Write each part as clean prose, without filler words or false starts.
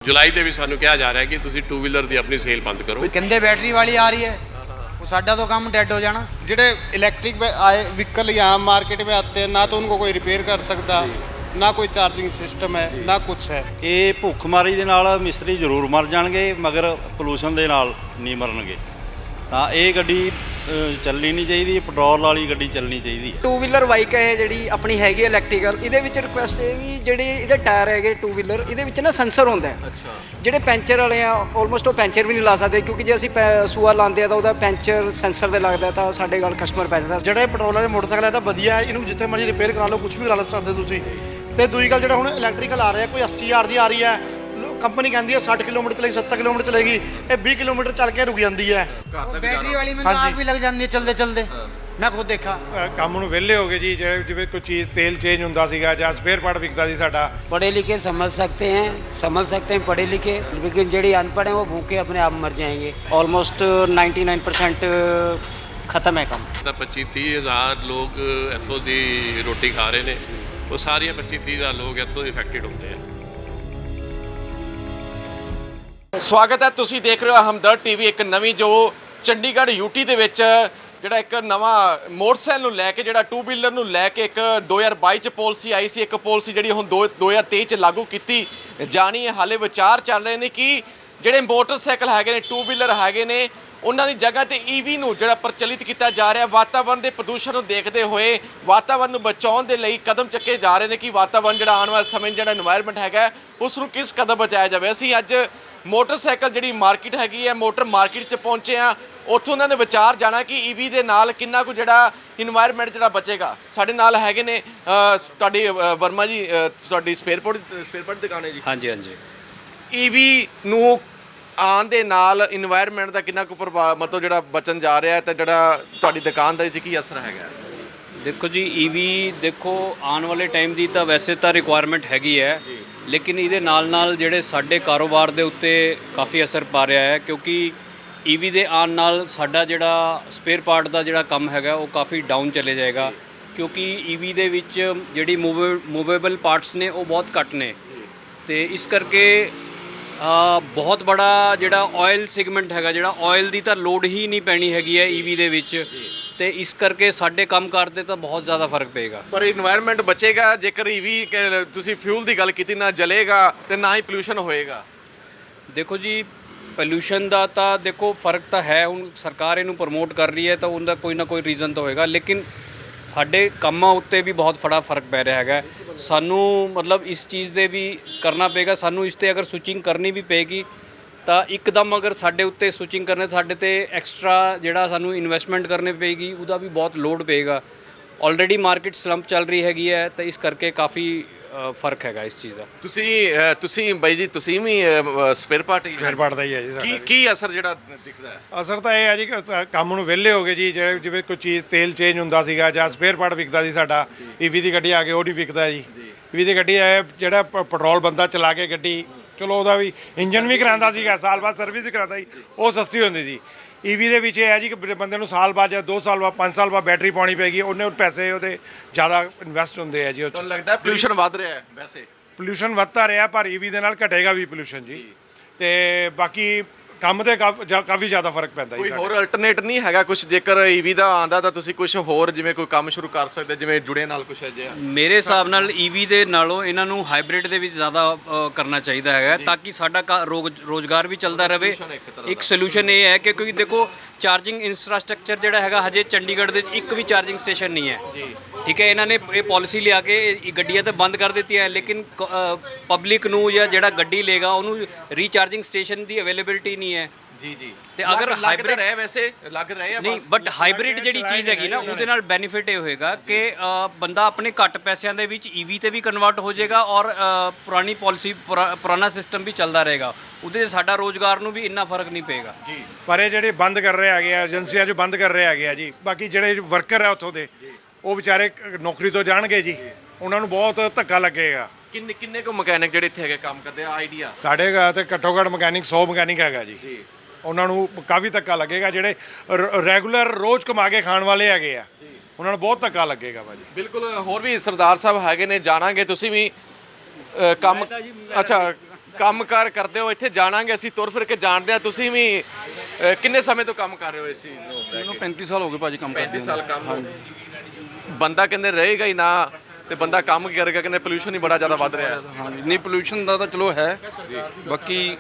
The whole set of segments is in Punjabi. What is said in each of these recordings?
जुलाई ਦੇ ਵੀ ਸਾਨੂੰ ਕਿਹਾ ਜਾ ਰਿਹਾ ਕਿ ਤੁਸੀਂ 2 ਵੀਲਰ ਦੀ ਆਪਣੀ ਸੇਲ ਬੰਦ ਕਰੋ। ਕਹਿੰਦੇ ਬੈਟਰੀ ਵਾਲੀ ਆ ਰਹੀ है वो साडा तो काम डेड हो जाना। ਜਿਹੜੇ इलेक्ट्रिक आए व्हीकल यहाँ मार्केट में आते हैं ना तो उनको कोई रिपेयर कर सकता, ना कोई चार्जिंग सिस्टम है, ना कुछ है। ਇਹ ਭੁੱਖਮਾਰੀ ਦੇ ਨਾਲ ਮਿਸਤਰੀ ਜ਼ਰੂਰ ਮਰ ਜਾਣਗੇ ਮਗਰ ਪੋਲੂਸ਼ਨ ਦੇ ਨਾਲ ਨਹੀਂ ਮਰਨਗੇ। ਤਾਂ ਇਹ ਗੱਡੀ ਚੱਲਣੀ ਨਹੀਂ ਚਾਹੀਦੀ, ਪੈਟਰੋਲ ਵਾਲੀ ਗੱਡੀ ਚੱਲਣੀ ਚਾਹੀਦੀ ਹੈ। 2 ਵੀਲਰ ਬਾਈਕ ਹੈ ਜਿਹੜੀ ਆਪਣੀ ਹੈਗੀ ਇਲੈਕਟ੍ਰੀਕਲ। ਇਹਦੇ ਵਿੱਚ ਰਿਕੁਐਸਟ ਇਹ ਵੀ ਜਿਹੜੇ ਇਹਦੇ ਟਾਇਰ ਹੈਗੇ 2 ਵੀਲਰ ਇਹਦੇ ਵਿੱਚ ਨਾ ਸੈਂਸਰ ਹੁੰਦਾ ਹੈ। ਜਿਹੜੇ ਪੈਂਚਰ ਵਾਲੇ ਆ ਆਲਮੋਸਟ ਉਹ ਪੈਂਚਰ ਵੀ ਨਹੀਂ ਲਾ ਸਕਦੇ ਕਿਉਂਕਿ ਜੇ ਅਸੀਂ ਸੂਆ ਲਾਉਂਦੇ ਆ ਤਾਂ ਉਹਦਾ ਪੈਂਚਰ ਸੈਂਸਰ ਤੇ ਲੱਗਦਾ ਤਾਂ ਸਾਡੇ ਨਾਲ ਕਸਟਮਰ ਪੈ ਜਾਂਦਾ। ਜਿਹੜੇ ਪੈਟਰੋਲ ਵਾਲੇ ਮੋਟਰਸਾਈਕਲ ਹੈ ਤਾਂ ਵਧੀਆ ਹੈ, ਇਹਨੂੰ ਜਿੱਥੇ ਮਰਜ਼ੀ ਰਿਪੇਅਰ ਕਰਾ ਲਓ, ਕੁਝ ਵੀ ਕਰਾ ਲਓ ਸਕਦੇ ਤੁਸੀਂ। ਤੇ ਦੂਜੀ ਗੱਲ ਜਿਹੜਾ ਹੁਣ ਇਲੈਕਟ੍ਰੀਕਲ ਆ ਰਿਹਾ ਕੋਈ 80,000 ਦੀ ਆ ਰਹੀ ਹੈ, ਕੰਪਨੀ ਕਹਿੰਦੀ ਹੈ 60 ਕਿਲੋਮੀਟਰ ਚਲੇਗੀ 70 ਕਿਲੋਮੀਟਰ ਚਲੇਗੀ, ਇਹ 20 ਕਿਲੋਮੀਟਰ ਚੱਲ ਕੇ ਰੁਕ ਜਾਂਦੀ ਹੈ। बैटरी वाली में आग भी लग जाती है चलते चलते, मैं खुद देखा। ਕੰਮ ਨੂੰ ਵਿਹਲੇ ਹੋ ਗਏ ਜੀ। ਜਿਹੜੇ ਜਿਵੇਂ ਕੋਈ ਚੀਜ਼ ਤੇਲ ਚੇਂਜ ਹੁੰਦਾ ਸੀਗਾ ਜਾਂ ਸਪੇਅਰ ਪਾਰਟ ਵਿਕਦਾ ਸੀ ਸਾਡਾ। पढ़े लिखे समझ सकते हैं पढ़े लिखे, लेकिन जेडी अनपढ़ हैं वो भूखे अपने आप मर जाएंगे। ਆਲਮੋਸਟ 99% ਖਤਮ ਹੈ ਕੰਮ। ਤਾਂ 25-30 ਹਜ਼ਾਰ ਲੋਕ ਇੱਥੋਂ ਦੀ ਰੋਟੀ ਖਾ ਰਹੇ ਨੇ, ਉਹ ਸਾਰੀਆਂ 25-30 ਹਜ਼ਾਰ ਲੋਕ ਇੱਥੋਂ ਇਫੈਕਟਡ ਹੁੰਦੇ ਆ। ਸਵਾਗਤ ਹੈ, ਤੁਸੀਂ ਦੇਖ ਰਹੇ ਹੋ ਹਮਦਰਦ ਟੀਵੀ। ਇੱਕ ਨਵੀਂ ਜੋ ਚੰਡੀਗੜ੍ਹ ਯੂਟੀ ਦੇ ਵਿੱਚ ਜਿਹੜਾ ਇੱਕ ਨਵਾਂ ਮੋਟਰਸਾਈਕਲ ਨੂੰ ਲੈ ਕੇ ਜਿਹੜਾ 2 ਵੀਲਰ ਨੂੰ ਲੈ ਕੇ ਇੱਕ 2022 ਚ ਪਾਲਿਸੀ ਆਈ ਸੀ। ਇੱਕ ਪਾਲਿਸੀ ਜਿਹੜੀ ਹੁਣ 2023 ਚ ਲਾਗੂ ਕੀਤੀ ਜਾਣੀ ਹੈ। ਹਾਲੇ ਵਿਚਾਰ ਚੱਲ ਰਹੇ ਨੇ ਕਿ ਜਿਹੜੇ ਮੋਟਰਸਾਈਕਲ ਹੈਗੇ ਨੇ 2 ਵੀਲਰ ਹੈਗੇ ਨੇ ਉਹਨਾਂ ਦੀ ਜਗ੍ਹਾ ਤੇ ਈਵੀ ਨੂੰ ਜਿਹੜਾ ਪ੍ਰਚਲਿਤ ਕੀਤਾ ਜਾ ਰਿਹਾ। ਵਾਤਾਵਰਣ ਦੇ ਪ੍ਰਦੂਸ਼ਣ ਨੂੰ ਦੇਖਦੇ ਹੋਏ ਵਾਤਾਵਰਣ ਨੂੰ ਬਚਾਉਣ ਦੇ ਲਈ ਕਦਮ ਚੱਕੇ ਜਾ ਰਹੇ ਨੇ ਕਿ ਵਾਤਾਵਰਣ ਜਿਹੜਾ ਆਉਣ ਵਾਲੇ ਸਮੇਂ ਜਿਹੜਾ এনवायरमेंट ਹੈਗਾ ਉਸ ਨੂੰ ਕਿਸ ਕਦਮ ਬਚਾਇਆ ਜਾਵੇ। ਅਸੀਂ ਅੱਜ ਮੋਟਰਸਾਈਕਲ ਜਿਹੜੀ ਮਾਰਕੀਟ ਹੈਗੀ ਹੈ ਮੋਟਰ ਮਾਰਕੀਟ 'ਚ ਪਹੁੰਚੇ ਆ। ਉੱਥੋਂ ਉਹਨਾਂ ਨੇ ਵਿਚਾਰ ਜਾਣਾ ਕਿ ਈਵੀ ਦੇ ਨਾਲ ਕਿੰਨਾ ਕੁ ਜਿਹੜਾ এনवायरमेंट ਜਿਹੜਾ ਬਚੇਗਾ। ਸਾਡੇ ਨਾਲ ਹੈਗੇ ਨੇ ਤੁਹਾਡੀ ਵਰਮਾ ਜੀ, ਤੁਹਾਡੀ ਸਪੇਅਰ ਪਾਰਟ ਦੁਕਾਨ ਹੈ ਜੀ। ਹਾਂਜੀ ਹਾਂਜੀ। ਈਵੀ ਨੂੰ ਆਉਣ ਦੇ ਨਾਲ এনवायरमेंट ਦਾ ਕਿੰਨਾ ਕੁ ਪ੍ਰਭਾਵ ਮਤਲਬ ਜਿਹੜਾ ਬਚਣ ਜਾ ਰਿਹਾ ਹੈ ਤੇ ਜਿਹੜਾ ਤੁਹਾਡੀ ਦੁਕਾਨਦਾਰੀ 'ਚ ਕੀ ਅਸਰ ਹੈਗਾ? ਦੇਖੋ ਜੀ ਈਵੀ ਦੇਖੋ ਆਉਣ ਵਾਲੇ ਟਾਈਮ ਦੀ ਤਾਂ ਵੈਸੇ ਤਾਂ ਰਿਕੁਆਇਰਮੈਂਟ ਹੈਗੀ ਹੈ, ਲੇਕਿਨ ਇਹਦੇ ਨਾਲ ਜਿਹੜੇ ਸਾਡੇ ਕਾਰੋਬਾਰ ਦੇ ਉੱਤੇ ਕਾਫੀ ਅਸਰ ਪਾ ਰਿਹਾ ਹੈ ਕਿਉਂਕਿ ਈਵੀ ਦੇ ਆਉਣ ਨਾਲ ਸਾਡਾ ਜਿਹੜਾ ਸਪੇਅਰ ਪਾਰਟ ਦਾ ਜਿਹੜਾ ਕੰਮ ਹੈਗਾ ਉਹ ਕਾਫੀ ਡਾਊਨ ਚਲੇ ਜਾਏਗਾ ਕਿਉਂਕਿ ਈਵੀ ਦੇ ਵਿੱਚ ਜਿਹੜੀ ਮੂਵੇਬਲ ਪਾਰਟਸ ਨੇ ਉਹ ਬਹੁਤ ਘੱਟ ਨੇ ਤੇ ਇਸ ਕਰਕੇ ਬਹੁਤ ਬੜਾ ਜਿਹੜਾ ਆਇਲ ਸੈਗਮੈਂਟ ਹੈਗਾ ਜਿਹੜਾ ਆਇਲ ਦੀ ਤਾਂ ਲੋਡ ਹੀ ਨਹੀਂ ਪੈਣੀ ਹੈਗੀ ਹੈ ਈਵੀ ਦੇ ਵਿੱਚ ਤੇ ਇਸ ਕਰਕੇ ਸਾਡੇ ਕੰਮਕਾਰ ਤੇ ਤਾਂ ਬਹੁਤ ਜ਼ਿਆਦਾ ਫਰਕ ਪਏਗਾ। ਪਰ এনवायरमेंट ਬਚੇਗਾ ਜੇਕਰ ਈਵੀ ਤੁਸੀਂ ਫਿਊਲ ਦੀ ਗੱਲ ਕੀਤੀ ਨਾ ਜਲੇਗਾ ਤੇ ਨਾ ਹੀ ਪੋਲੂਸ਼ਨ ਹੋਏਗਾ। ਦੇਖੋ ਜੀ ਪੋਲੂਸ਼ਨ ਦਾ ਤਾਂ ਦੇਖੋ ਫਰਕ ਤਾਂ ਹੈ, ਹੁਣ ਸਰਕਾਰ ਇਹਨੂੰ ਪ੍ਰਮੋਟ ਕਰ ਰਹੀ ਹੈ ਤਾਂ ਉਹਦਾ ਕੋਈ ਨਾ ਕੋਈ ਰੀਜ਼ਨ ਤਾਂ ਹੋਏਗਾ, ਲੇਕਿਨ ਸਾਡੇ ਕੰਮਾਂ ਉੱਤੇ ਵੀ ਬਹੁਤ ਬੜਾ ਫਰਕ ਪੈ ਰਿਹਾ ਹੈਗਾ। ਸਾਨੂੰ ਮਤਲਬ ਇਸ ਚੀਜ਼ ਦੇ ਵੀ ਕਰਨਾ ਪਏਗਾ। ਸਾਨੂੰ ਇਸ ਤੇ ਅਗਰ ਸਵਿਚਿੰਗ ਕਰਨੀ ਵੀ ਪਏਗੀ ਤਾਂ ਇੱਕਦਮ ਅਗਰ ਸਾਡੇ ਉੱਤੇ ਸਵਿਚਿੰਗ ਕਰਨੇ ਸਾਡੇ ਤੇ ਐਕਸਟਰਾ ਜਿਹੜਾ ਸਾਨੂੰ ਇਨਵੈਸਟਮੈਂਟ ਕਰਨੀ ਪਏਗੀ ਉਹਦਾ ਵੀ ਬਹੁਤ ਲੋਡ ਪਏਗਾ। ਆਲਰੇਡੀ ਮਾਰਕੀਟ ਸਲੰਪ ਚੱਲ ਰਹੀ ਹੈਗੀ ਹੈ ਤਾਂ ਇਸ ਕਰਕੇ ਕਾਫੀ ਫਰਕ ਹੈਗਾ ਇਸ ਚੀਜ਼ ਦਾ। ਤੁਸੀਂ ਬਾਈ ਜੀ ਤੁਸੀਂ ਵੀ ਸਪੇਅਰ ਪਾਰਟ ਦਾ ਹੀ ਹੈ ਜੀ ਸਾਡਾ। ਕੀ ਅਸਰ ਜਿਹੜਾ ਦਿਖਦਾ ਹੈ? ਅਸਰ ਤਾਂ ਇਹ ਹੈ ਜੀ ਕਿ ਕੰਮ ਨੂੰ ਵਿਹਲੇ ਹੋ ਗਏ ਜੀ। ਜਿਹੜੇ ਜਿਵੇਂ ਕੋਈ ਚੀਜ਼ ਤੇਲ ਚੇਂਜ ਹੁੰਦਾ ਸੀਗਾ ਜਾਂ ਸਪੇਅਰ ਪਾਰਟ ਵਿਕਦਾ ਸੀ ਸਾਡਾ, ਈਵੀ ਦੀ ਗੱਡੀ ਆ ਕੇ ਉਹ ਨਹੀਂ ਵਿਕਦਾ ਜੀ। ਈਵੀ ਦੀ ਗੱਡੀ ਹੈ ਜਿਹੜਾ ਪੈਟਰੋਲ ਬੰਦਾ ਚਲਾ ਕੇ ਗੱਡੀ ਚਲੋ ਉਹਦਾ ਵੀ ਇੰਜਨ ਵੀ ਕਰਾਉਂਦਾ ਸੀਗਾ, ਸਾਲ ਬਾਅਦ ਸਰਵਿਸ ਵੀ ਕਰਾਉਂਦਾ ਸੀ, ਉਹ ਸਸਤੀ ਹੁੰਦੀ ਸੀ। ਈਵੀ ਦੇ ਵਿੱਚ ਇਹ ਹੈ ਜੀ ਕਿ ਬੰਦੇ ਨੂੰ ਸਾਲ ਬਾਅਦ ਜਾਂ 2 ਸਾਲ ਬਾਅਦ 5 ਸਾਲ ਬਾਅਦ ਬੈਟਰੀ ਪਾਉਣੀ ਪੈਗੀ, ਉਹਨੇ ਪੈਸੇ ਉਹਦੇ ਜ਼ਿਆਦਾ ਇਨਵੈਸਟ ਹੁੰਦੇ ਆ ਜੀ। ਉਹ ਤੁਹਾਨੂੰ ਲੱਗਦਾ ਪੋਲੂਸ਼ਨ ਵੱਧ ਰਿਹਾ ਹੈ? ਵੈਸੇ ਪੋਲੂਸ਼ਨ ਵੱਧਦਾ ਰਿਹਾ ਪਰ ਈਵੀ ਦੇ ਨਾਲ ਘਟੇਗਾ ਵੀ ਪੋਲੂਸ਼ਨ ਜੀ। ਤੇ ਬਾਕੀ ਕੰਮ ਤੇ ਕਾਫੀ ਜ਼ਿਆਦਾ ਫਰਕ ਪੈਂਦਾ ਜੀ। ਕੋਈ ਹੋਰ ਅਲਟਰਨੇਟ ਨਹੀਂ ਹੈਗਾ ਕੁਝ? ਜੇਕਰ ਈਵੀ ਦਾ ਆਂਦਾ ਤਾਂ ਤੁਸੀਂ ਕੁਝ ਹੋਰ ਜਿਵੇਂ ਕੋਈ ਕੰਮ ਸ਼ੁਰੂ ਕਰ ਸਕਦੇ ਜਿਵੇਂ ਜੁੜੇ ਨਾਲ ਕੁਝ ਹੈ ਜਿਹਾ? ਮੇਰੇ ਹਿਸਾਬ ਨਾਲ ਈਵੀ ਦੇ ਨਾਲੋਂ ਇਹਨਾਂ ਨੂੰ ਹਾਈਬ੍ਰਿਡ ਦੇ ਵਿੱਚ ਜ਼ਿਆਦਾ ਕਰਨਾ ਚਾਹੀਦਾ ਹੈਗਾ ਤਾਂ ਕਿ ਸਾਡਾ ਰੋਜ਼ਗਾਰ ਵੀ ਚੱਲਦਾ ਰਹੇ। ਇੱਕ ਸੋਲੂਸ਼ਨ ਇਹ ਹੈ ਕਿ ਕਿਉਂਕਿ ਦੇਖੋ ਚਾਰਜਿੰਗ ਇਨਫਰਾਸਟ੍ਰਕਚਰ ਜਿਹੜਾ ਹੈਗਾ ਹਜੇ ਚੰਡੀਗੜ੍ਹ ਦੇ ਇੱਕ ਵੀ ਚਾਰਜਿੰਗ ਸਟੇਸ਼ਨ ਨਹੀਂ ਹੈ। ਠੀਕ ਹੈ, ਇਹਨਾਂ ਨੇ ਇਹ ਪਾਲਿਸੀ ਲਿਆ ਕੇ ਗੱਡੀਆਂ ਤਾਂ ਬੰਦ ਕਰ ਦਿੱਤੀਆਂ ਲੇਕਿਨ ਪਬਲਿਕ ਨੂੰ ਜਾਂ ਜਿਹੜਾ ਗੱਡੀ ਲੇਗਾ ਉਹਨੂੰ ਰੀਚਾਰਜਿੰਗ ਸਟੇਸ਼ਨ ਦੀ ਅਵੇਲੇਬਿਲਿਟੀ ਨਹੀਂ ਹੈ। ਜੀ ਜੀ। ਤੇ ਅਗਰ ਹਾਈਬ੍ਰਿਡ ਹੈ ਵੈਸੇ ਲੱਗ ਰਿਹਾ ਹੈ ਨਹੀਂ ਬਟ ਹਾਈਬ੍ਰਿਡ ਜਿਹੜੀ ਚੀਜ਼ ਹੈਗੀ ਨਾ ਉਹਦੇ ਨਾਲ ਬੈਨੀਫਿਟ ਇਹ ਹੋਏਗਾ ਕਿ ਬੰਦਾ ਆਪਣੇ ਘੱਟ ਪੈਸਿਆਂ ਦੇ ਵਿੱਚ ਈਵੀ ਤੇ ਵੀ ਕਨਵਰਟ ਹੋ ਜਾਏਗਾ ਔਰ ਪੁਰਾਣੀ ਪਾਲਿਸੀ ਪੁਰਾਣਾ ਸਿਸਟਮ ਵੀ ਚੱਲਦਾ ਰਹੇਗਾ। ਉਹਦੇ ਸਾਡਾ ਰੋਜ਼ਗਾਰ ਨੂੰ ਵੀ ਇੰਨਾ ਫਰਕ ਨਹੀਂ ਪਏਗਾ ਜੀ। ਪਰ ਇਹ ਜਿਹੜੇ ਬੰਦ ਕਰ ਰਹੇ ਹੈਗੇ ਆ ਏਜੰਸੀਆਂ 'ਚ ਬੰਦ ਕਰ ਰਹੇ ਹੈਗੇ ਆ ਜੀ। ਬਾਕੀ ਜਿਹੜੇ ਵਰਕਰ ਆ ਉੱਥੋਂ ਦੇ ਉਹ ਵਿਚਾਰੇ ਨੌਕਰੀ ਤੋਂ ਜਾਣਗੇ ਜੀ, ਉਹਨਾਂ ਨੂੰ ਬਹੁਤ ਧੱਕਾ ਲੱਗੇਗਾ। ਕਿੰਨੇ ਕੁ ਮਕੈਨਿਕ ਜਿਹੜੇ ਇੱਥੇ ਹੈਗੇ ਕੰਮ ਕਰਦੇ ਆ ਆਈਡੀਆ? ਸਾਡੇ ਘਰ ਤੇ ਘੱਟੋ ਘੱਟ ਮਕੈਨਿਕ 100 ਮਕੈਨਿਕ ਹੈਗਾ ਜੀ। ਉਹਨਾਂ ਨੂੰ ਕਾਫੀ ਧੱਕਾ ਲੱਗੇਗਾ। ਜਿਹੜੇ ਰੈਗੂਲਰ ਰੋਜ਼ ਕਮਾ ਕੇ ਖਾਣ ਵਾਲੇ ਹੈਗੇ ਆ ਉਹਨਾਂ ਨੂੰ ਬਹੁਤ ਧੱਕਾ ਲੱਗੇਗਾ ਭਾਜੀ। ਬਿਲਕੁਲ। ਹੋਰ ਵੀ ਸਰਦਾਰ ਸਾਹਿਬ ਹੈਗੇ ਨੇ, ਜਾਣਾਂਗੇ। ਤੁਸੀਂ ਵੀ ਕੰਮ ਅੱਛਾ ਕੰਮਕਾਰ ਕਰਦੇ ਹੋ, ਇੱਥੇ ਜਾਣਾਂਗੇ ਅਸੀਂ ਤੁਰ ਫਿਰ ਕੇ ਜਾਣਦੇ ਆ। ਤੁਸੀਂ ਵੀ ਕਿੰਨੇ ਸਮੇਂ ਤੋਂ ਕੰਮ ਕਰ ਰਹੇ ਹੋ ਇਸ ਚੀਜ਼ ਨੂੰ? ਮੈਨੂੰ 35 ਸਾਲ ਹੋ ਗਏ ਭਾਜੀ ਕੰਮ ਕਰਦੇ 35 ਸਾਲ ਕੰਮ। ਬੰਦਾ ਕਹਿੰਦੇ ਰਹੇਗਾ ਹੀ ਨਾ ਤੇ ਬੰਦਾ ਕੰਮ ਕੀ ਕਰੇਗਾ? ਕਹਿੰਦੇ ਪੋਲੂਸ਼ਨ ਹੀ ਬੜਾ ਜ਼ਿਆਦਾ ਵੱਧ ਰਿਹਾ ਹੈ। ਹਾਂਜੀ, ਨਹੀਂ ਪੋਲੂਸ਼ਨ ਦਾ ਤਾਂ ਚਲੋ ਹੈ, ਬਾਕੀ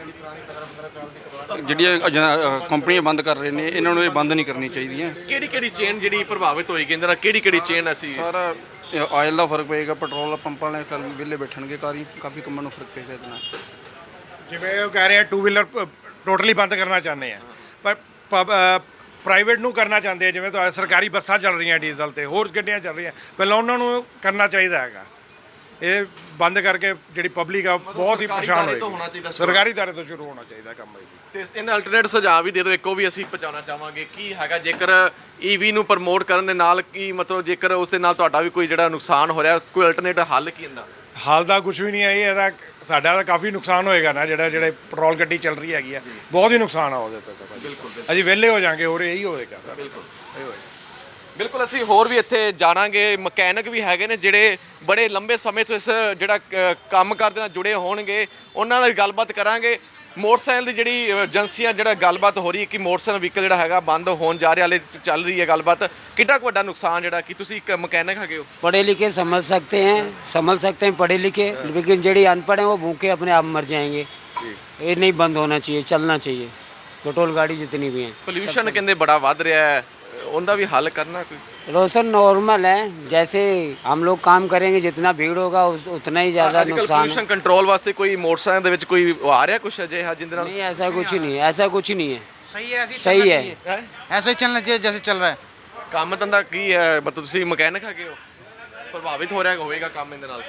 ਜਿਹੜੀਆਂ ਕੰਪਨੀਆਂ ਬੰਦ ਕਰ ਰਹੇ ਨੇ ਇਹਨਾਂ ਨੂੰ ਇਹ ਬੰਦ ਨਹੀਂ ਕਰਨੀ ਚਾਹੀਦੀਆਂ। ਕਿਹੜੀ ਚੇਨ ਜਿਹੜੀ ਪ੍ਰਭਾਵਿਤ ਹੋਏਗੀ ਇਹਦੇ ਨਾਲ? ਕਿਹੜੀ ਚੇਨ ਅਸੀਂ ਸਾਰਾ ਆਇਲ ਦਾ ਫਰਕ ਪਏਗਾ, ਪੈਟਰੋਲ ਪੰਪਾਂ ਵਾਲੇ ਕੱਲ ਵਿਹਲੇ ਬੈਠਣਗੇ, ਕਾਫੀ ਕੰਮਾਂ ਨੂੰ ਫਰਕ ਪਏਗਾ ਇਹਦੇ ਨਾਲ। ਜਿਵੇਂ ਉਹ ਕਹਿ ਰਹੇ ਆ 2 ਵੀਲਰ ਟੋਟਲੀ ਬੰਦ ਕਰਨਾ ਚਾਹੁੰਦੇ ਆ, ਪਰ ਪ੍ਰਾਈਵੇਟ ਨੂੰ ਕਰਨਾ ਚਾਹੁੰਦੇ ਆ। ਜਿਵੇਂ ਤੁਹਾਡੇ ਸਰਕਾਰੀ ਬੱਸਾਂ ਚੱਲ ਰਹੀਆਂ ਡੀਜ਼ਲ ਤੇ, ਹੋਰ ਗੱਡੀਆਂ ਚੱਲ ਰਹੀਆਂ, ਪਹਿਲਾਂ ਉਹਨਾਂ ਨੂੰ ਕਰਨਾ ਚਾਹੀਦਾ ਹੈਗਾ। ਇਹ ਬੰਦ ਕਰਕੇ ਜਿਹੜੀ ਪਬਲਿਕ ਆ ਬਹੁਤ ਹੀ ਪਰੇਸ਼ਾਨ ਹੋਏਗੀ। ਸਰਕਾਰੀ ਦਾਰੇ ਤੋਂ ਸ਼ੁਰੂ ਹੋਣਾ ਚਾਹੀਦਾ ਕੰਮ ਇਹ। ਤੇ ਇਹਨਾਂ ਅਲਟਰਨੇਟ ਸੁਝਾਅ ਵੀ ਦੇ ਦਿਓ, ਇੱਕੋ ਵੀ ਅਸੀਂ ਪਹੁੰਚਾਉਣਾ ਚਾਹਾਂਗੇ। ਕੀ ਹੈਗਾ ਜੇਕਰ ਈਵੀ ਨੂੰ ਪ੍ਰਮੋਟ ਕਰਨ ਦੇ ਨਾਲ ਕੀ ਮਤਲਬ ਜੇਕਰ ਉਸ ਦੇ ਨਾਲ ਤੁਹਾਡਾ ਵੀ ਕੋਈ ਜਿਹੜਾ ਨੁਕਸਾਨ ਹੋ ਰਿਹਾ, ਕੋਈ ਅਲਟਰਨੇਟ ਹੱਲ ਕੀ ਹੁੰਦਾ? ਹਾਲ ਦਾ ਕੁਝ ਵੀ ਨਹੀਂ ਹੈ ਇਹਦਾ। ਸਾਡਾ ਤਾਂ ਕਾਫੀ ਨੁਕਸਾਨ ਹੋਏਗਾ ਨਾ, ਜਿਹੜੇ ਪੈਟਰੋਲ ਗੱਡੀ ਚੱਲ ਰਹੀ ਹੈਗੀ ਆ, ਬਹੁਤ ਹੀ ਨੁਕਸਾਨ ਆ ਉਹਦੇ ਤੇ ਤਾਂ। ਬਿਲਕੁਲ ਅਸੀਂ ਵਿਹਲੇ ਹੋ ਜਾਾਂਗੇ, ਹੋਰ ਇਹੀ ਹੋਏਗਾ। ਬਿਲਕੁਲ ਅਸੀਂ ਹੋਰ ਵੀ ਇੱਥੇ ਜਾਣਾਂਗੇ। ਮਕੈਨਿਕ ਵੀ ਹੈਗੇ ਨੇ ਜਿਹੜੇ ਬੜੇ ਲੰਬੇ ਸਮੇਂ ਤੋਂ ਇਸ ਜਿਹੜਾ ਕੰਮ ਕਰਦੇ ਨਾਲ ਜੁੜੇ ਹੋਣਗੇ, ਉਹਨਾਂ ਨਾਲ ਗੱਲਬਾਤ ਕਰਾਂਗੇ। ਮੋਟਰਸਾਈਕਲ ਦੀ ਜਿਹੜੀ ਏਜੰਸੀਆਂ ਜਿਹੜਾ ਗੱਲਬਾਤ ਹੋ ਰਹੀ ਹੈ ਕਿ ਮੋਟਰਸਾਈਕਲ ਵਹੀਕਲ ਜਿਹੜਾ ਹੈਗਾ ਬੰਦ ਹੋਣ ਜਾ ਰਿਹਾ, ਹਾਲੇ ਚੱਲ ਰਹੀ ਹੈ ਗੱਲਬਾਤ। ਕਿੰਨਾ ਕੁ ਵੱਡਾ ਨੁਕਸਾਨ ਜਿਹੜਾ ਕਿ ਤੁਸੀਂ ਇੱਕ ਮਕੈਨਿਕ ਹੈਗੇ ਹੋ? पढ़े लिखे समझ सकते हैं पढ़े लिखे, लेकिन जेडी अनपढ़ हैं वो भूखे अपने आप मर जाएंगे। ये नहीं बंद होना चाहिए, चलना चाहिए पेट्रोल गाड़ी जितनी भी हैं। ਪੋਲਿਊਸ਼ਨ ਕਹਿੰਦੇ ਬੜਾ ਵੱਧ ਰਿਹਾ ਹੈ, ਉਹਦਾ ਵੀ ਹੱਲ ਕਰਨਾ ਕੋਈ? रोशन नॉर्मल है, जैसे हम लोग काम करेंगे जितना भीड़ होगा उतना ही ज़्यादा नुकसान है। ਪੋਲਿਊਸ਼ਨ ਕੰਟਰੋਲ ਵਾਸਤੇ ਕੋਈ ਮੋਟਰਸਾਈਕਲ ਦੇ ਵਿੱਚ ਕੋਈ ਆ ਰਿਹਾ ਕੁਛ ਅਜਿਹਾ ਜਿਹਦੇ ਨਾਲ? नहीं ऐसा कुछ ही नहीं है, ऐसा कुछ ही नहीं है। सही है, ऐसे ही सही चलना है। चाहिए। ऐसे ही चलना चाहिए जैसे चल रहा है। ਕੰਮ ਧੰਦਾ ਕੀ ਹੈ? ਮਤਲਬ ਤੁਸੀਂ ਮਕੈਨਿਕ ਹੈਗੇ ਹੋ, ਪ੍ਰਭਾਵਿਤ ਹੋ ਰਿਹਾ ਹੋਵੇਗਾ ਕੰਮ ਇਹਦੇ ਨਾਲ?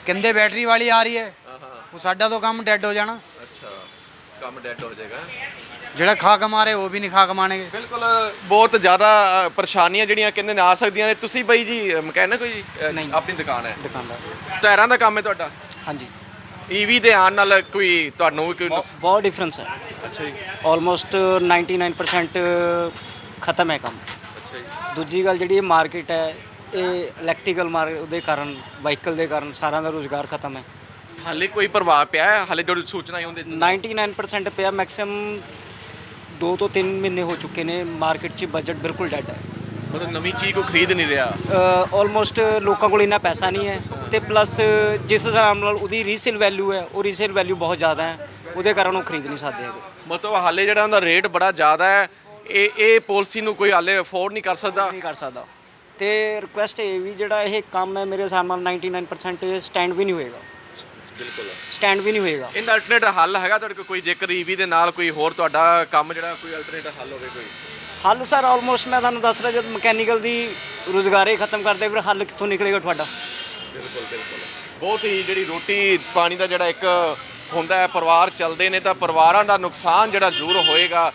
कहते बैटरी वाली आ रही है, वो साडा तो काम डेड हो जाना। ਅੱਛਾ, ਕੰਮ ਡੈਡ ਹੋ ਜਾਏਗਾ। ਜਿਹੜਾ ਖਾ ਕਮਾ ਰਹੇ ਉਹ ਵੀ ਨਹੀਂ ਖਾ ਕਮਾਣਗੇ। ਬਿਲਕੁਲ ਬਹੁਤ ਜ਼ਿਆਦਾ ਪਰੇਸ਼ਾਨੀਆਂ ਜਿਹੜੀਆਂ ਕਹਿੰਦੇ ਨੇ ਆ ਸਕਦੀਆਂ ਨੇ। ਤੁਸੀਂ ਬਾਈ ਜੀ ਮਕੈਨਿਕ ਹੋ ਜੀ? ਆਪਣੀ ਦੁਕਾਨ ਹੈ? ਦੁਕਾਨਦਾਰ। ਟਾਇਰਾਂ ਦਾ ਕੰਮ ਹੈ ਤੁਹਾਡਾ? ਹਾਂਜੀ, ਈਵੀ ਦੇ ਆਉਣ ਨਾਲ ਕੋਈ ਤੁਹਾਨੂੰ ਵੀ ਕੋਈ ਬਹੁਤ ਡਿਫਰੈਂਸ ਹੈ। ਅੱਛਾ ਜੀ। ਆਲਮੋਸਟ 99% ਖਤਮ ਹੈ ਕੰਮ। ਅੱਛਾ ਜੀ। ਦੂਜੀ ਗੱਲ ਜਿਹੜੀ ਮਾਰਕੀਟ ਹੈ, ਇਹ ਇਲੈਕਟ੍ਰੀਕਲ ਮਾਰਕੀਟ ਦੇ ਕਾਰਨ, ਵਾਹੀਕਲ ਦੇ ਕਾਰਨ ਸਾਰਿਆਂ ਦਾ ਰੁਜ਼ਗਾਰ ਖਤਮ ਹੈ। ਹਾਲੇ ਕੋਈ ਪ੍ਰਭਾਵ ਪਿਆ ਹੈ? ਹਾਲੇ ਜਿਹੜੀ ਸੂਚਨਾ ਆਈ ਉਹਦੇ 99% ਪਿਆ। ਮੈਕਸਿਮਮ 2 ਤੋਂ 3 ਮਹੀਨੇ ਹੋ ਚੁੱਕੇ ਨੇ, ਮਾਰਕੀਟ 'ਚ ਬਜਟ ਬਿਲਕੁਲ ਡੈਡ ਹੈ। ਮਤਲਬ ਨਵੀਂ ਚੀਜ਼ ਕੋਈ ਖਰੀਦ ਨਹੀਂ ਰਿਹਾ। ਆਲਮੋਸਟ ਲੋਕਾਂ ਕੋਲ ਇੰਨਾ ਪੈਸਾ ਨਹੀਂ ਹੈ, ਤੇ ਪਲੱਸ ਜਿਸ ਹਿਸਾਬ ਨਾਲ ਉਹਦੀ ਰੀਸੇਲ ਵੈਲਿਊ ਹੈ, ਉਹ ਰੀਸੇਲ ਵੈਲਿਊ ਬਹੁਤ ਜ਼ਿਆਦਾ ਹੈ, ਉਹਦੇ ਕਾਰਨ ਉਹ ਖਰੀਦ ਨਹੀਂ ਸਕਦੇ ਹੈਗੇ। ਮਤਲਬ ਹਾਲੇ ਜਿਹੜਾ ਉਹਦਾ ਰੇਟ ਬੜਾ ਜ਼ਿਆਦਾ ਹੈ, ਇਹ ਪਾਲਿਸੀ ਨੂੰ ਕੋਈ ਹਾਲੇ ਅਫੋਰਡ ਨਹੀਂ ਕਰ ਸਕਦਾ। ਨਹੀਂ ਕਰ ਸਕਦਾ। ਤੇ ਰਿਕੁਐਸਟ ਇਹ ਵੀ ਜਿਹੜਾ ਇਹ ਕੰਮ ਹੈ, ਮੇਰੇ ਹਿਸਾਬ ਨਾਲ 99% ਸਟੈਂਡ ਵੀ ਨਹੀਂ ਹੋਏਗਾ। ਬਿਲਕੁਲ ਸਟੈਂਡ ਵੀ ਨਹੀਂ ਹੋਏਗਾ। ਇਹਦਾ ਅਲਟਰਨੇਟ ਹੱਲ ਹੈਗਾ ਤੁਹਾਡੇ ਕੋਲ ਕੋਈ? ਜੇਕਰ ਈਵੀ ਦੇ ਨਾਲ ਕੋਈ ਹੋਰ ਤੁਹਾਡਾ ਕੰਮ ਜਿਹੜਾ ਕੋਈ ਅਲਟਰਨੇਟ ਹੱਲ ਹੋਵੇ ਕੋਈ? ਹੱਲ ਸਰ ਆਲਮੋਸਟ ਮੈਂ ਤੁਹਾਨੂੰ ਦੱਸ ਰਿਹਾ, ਜਦ ਮਕੈਨੀਕਲ ਦੀ ਰੁਜ਼ਗਾਰੇ ਖਤਮ ਕਰਦੇ ਫਿਰ ਹੱਲ ਕਿੱਥੋਂ ਨਿਕਲੇਗਾ ਤੁਹਾਡਾ? ਬਿਲਕੁਲ ਬਹੁਤ ਹੀ ਜਿਹੜੀ ਰੋਟੀ ਪਾਣੀ ਦਾ ਜਿਹੜਾ ਇੱਕ ਹੁੰਦਾ ਹੈ, ਪਰਿਵਾਰ ਚੱਲਦੇ ਨੇ ਤਾਂ ਪਰਿਵਾਰਾਂ ਦਾ ਨੁਕਸਾਨ ਜਿਹੜਾ ਜ਼ਰੂਰ ਹੋਏਗਾ।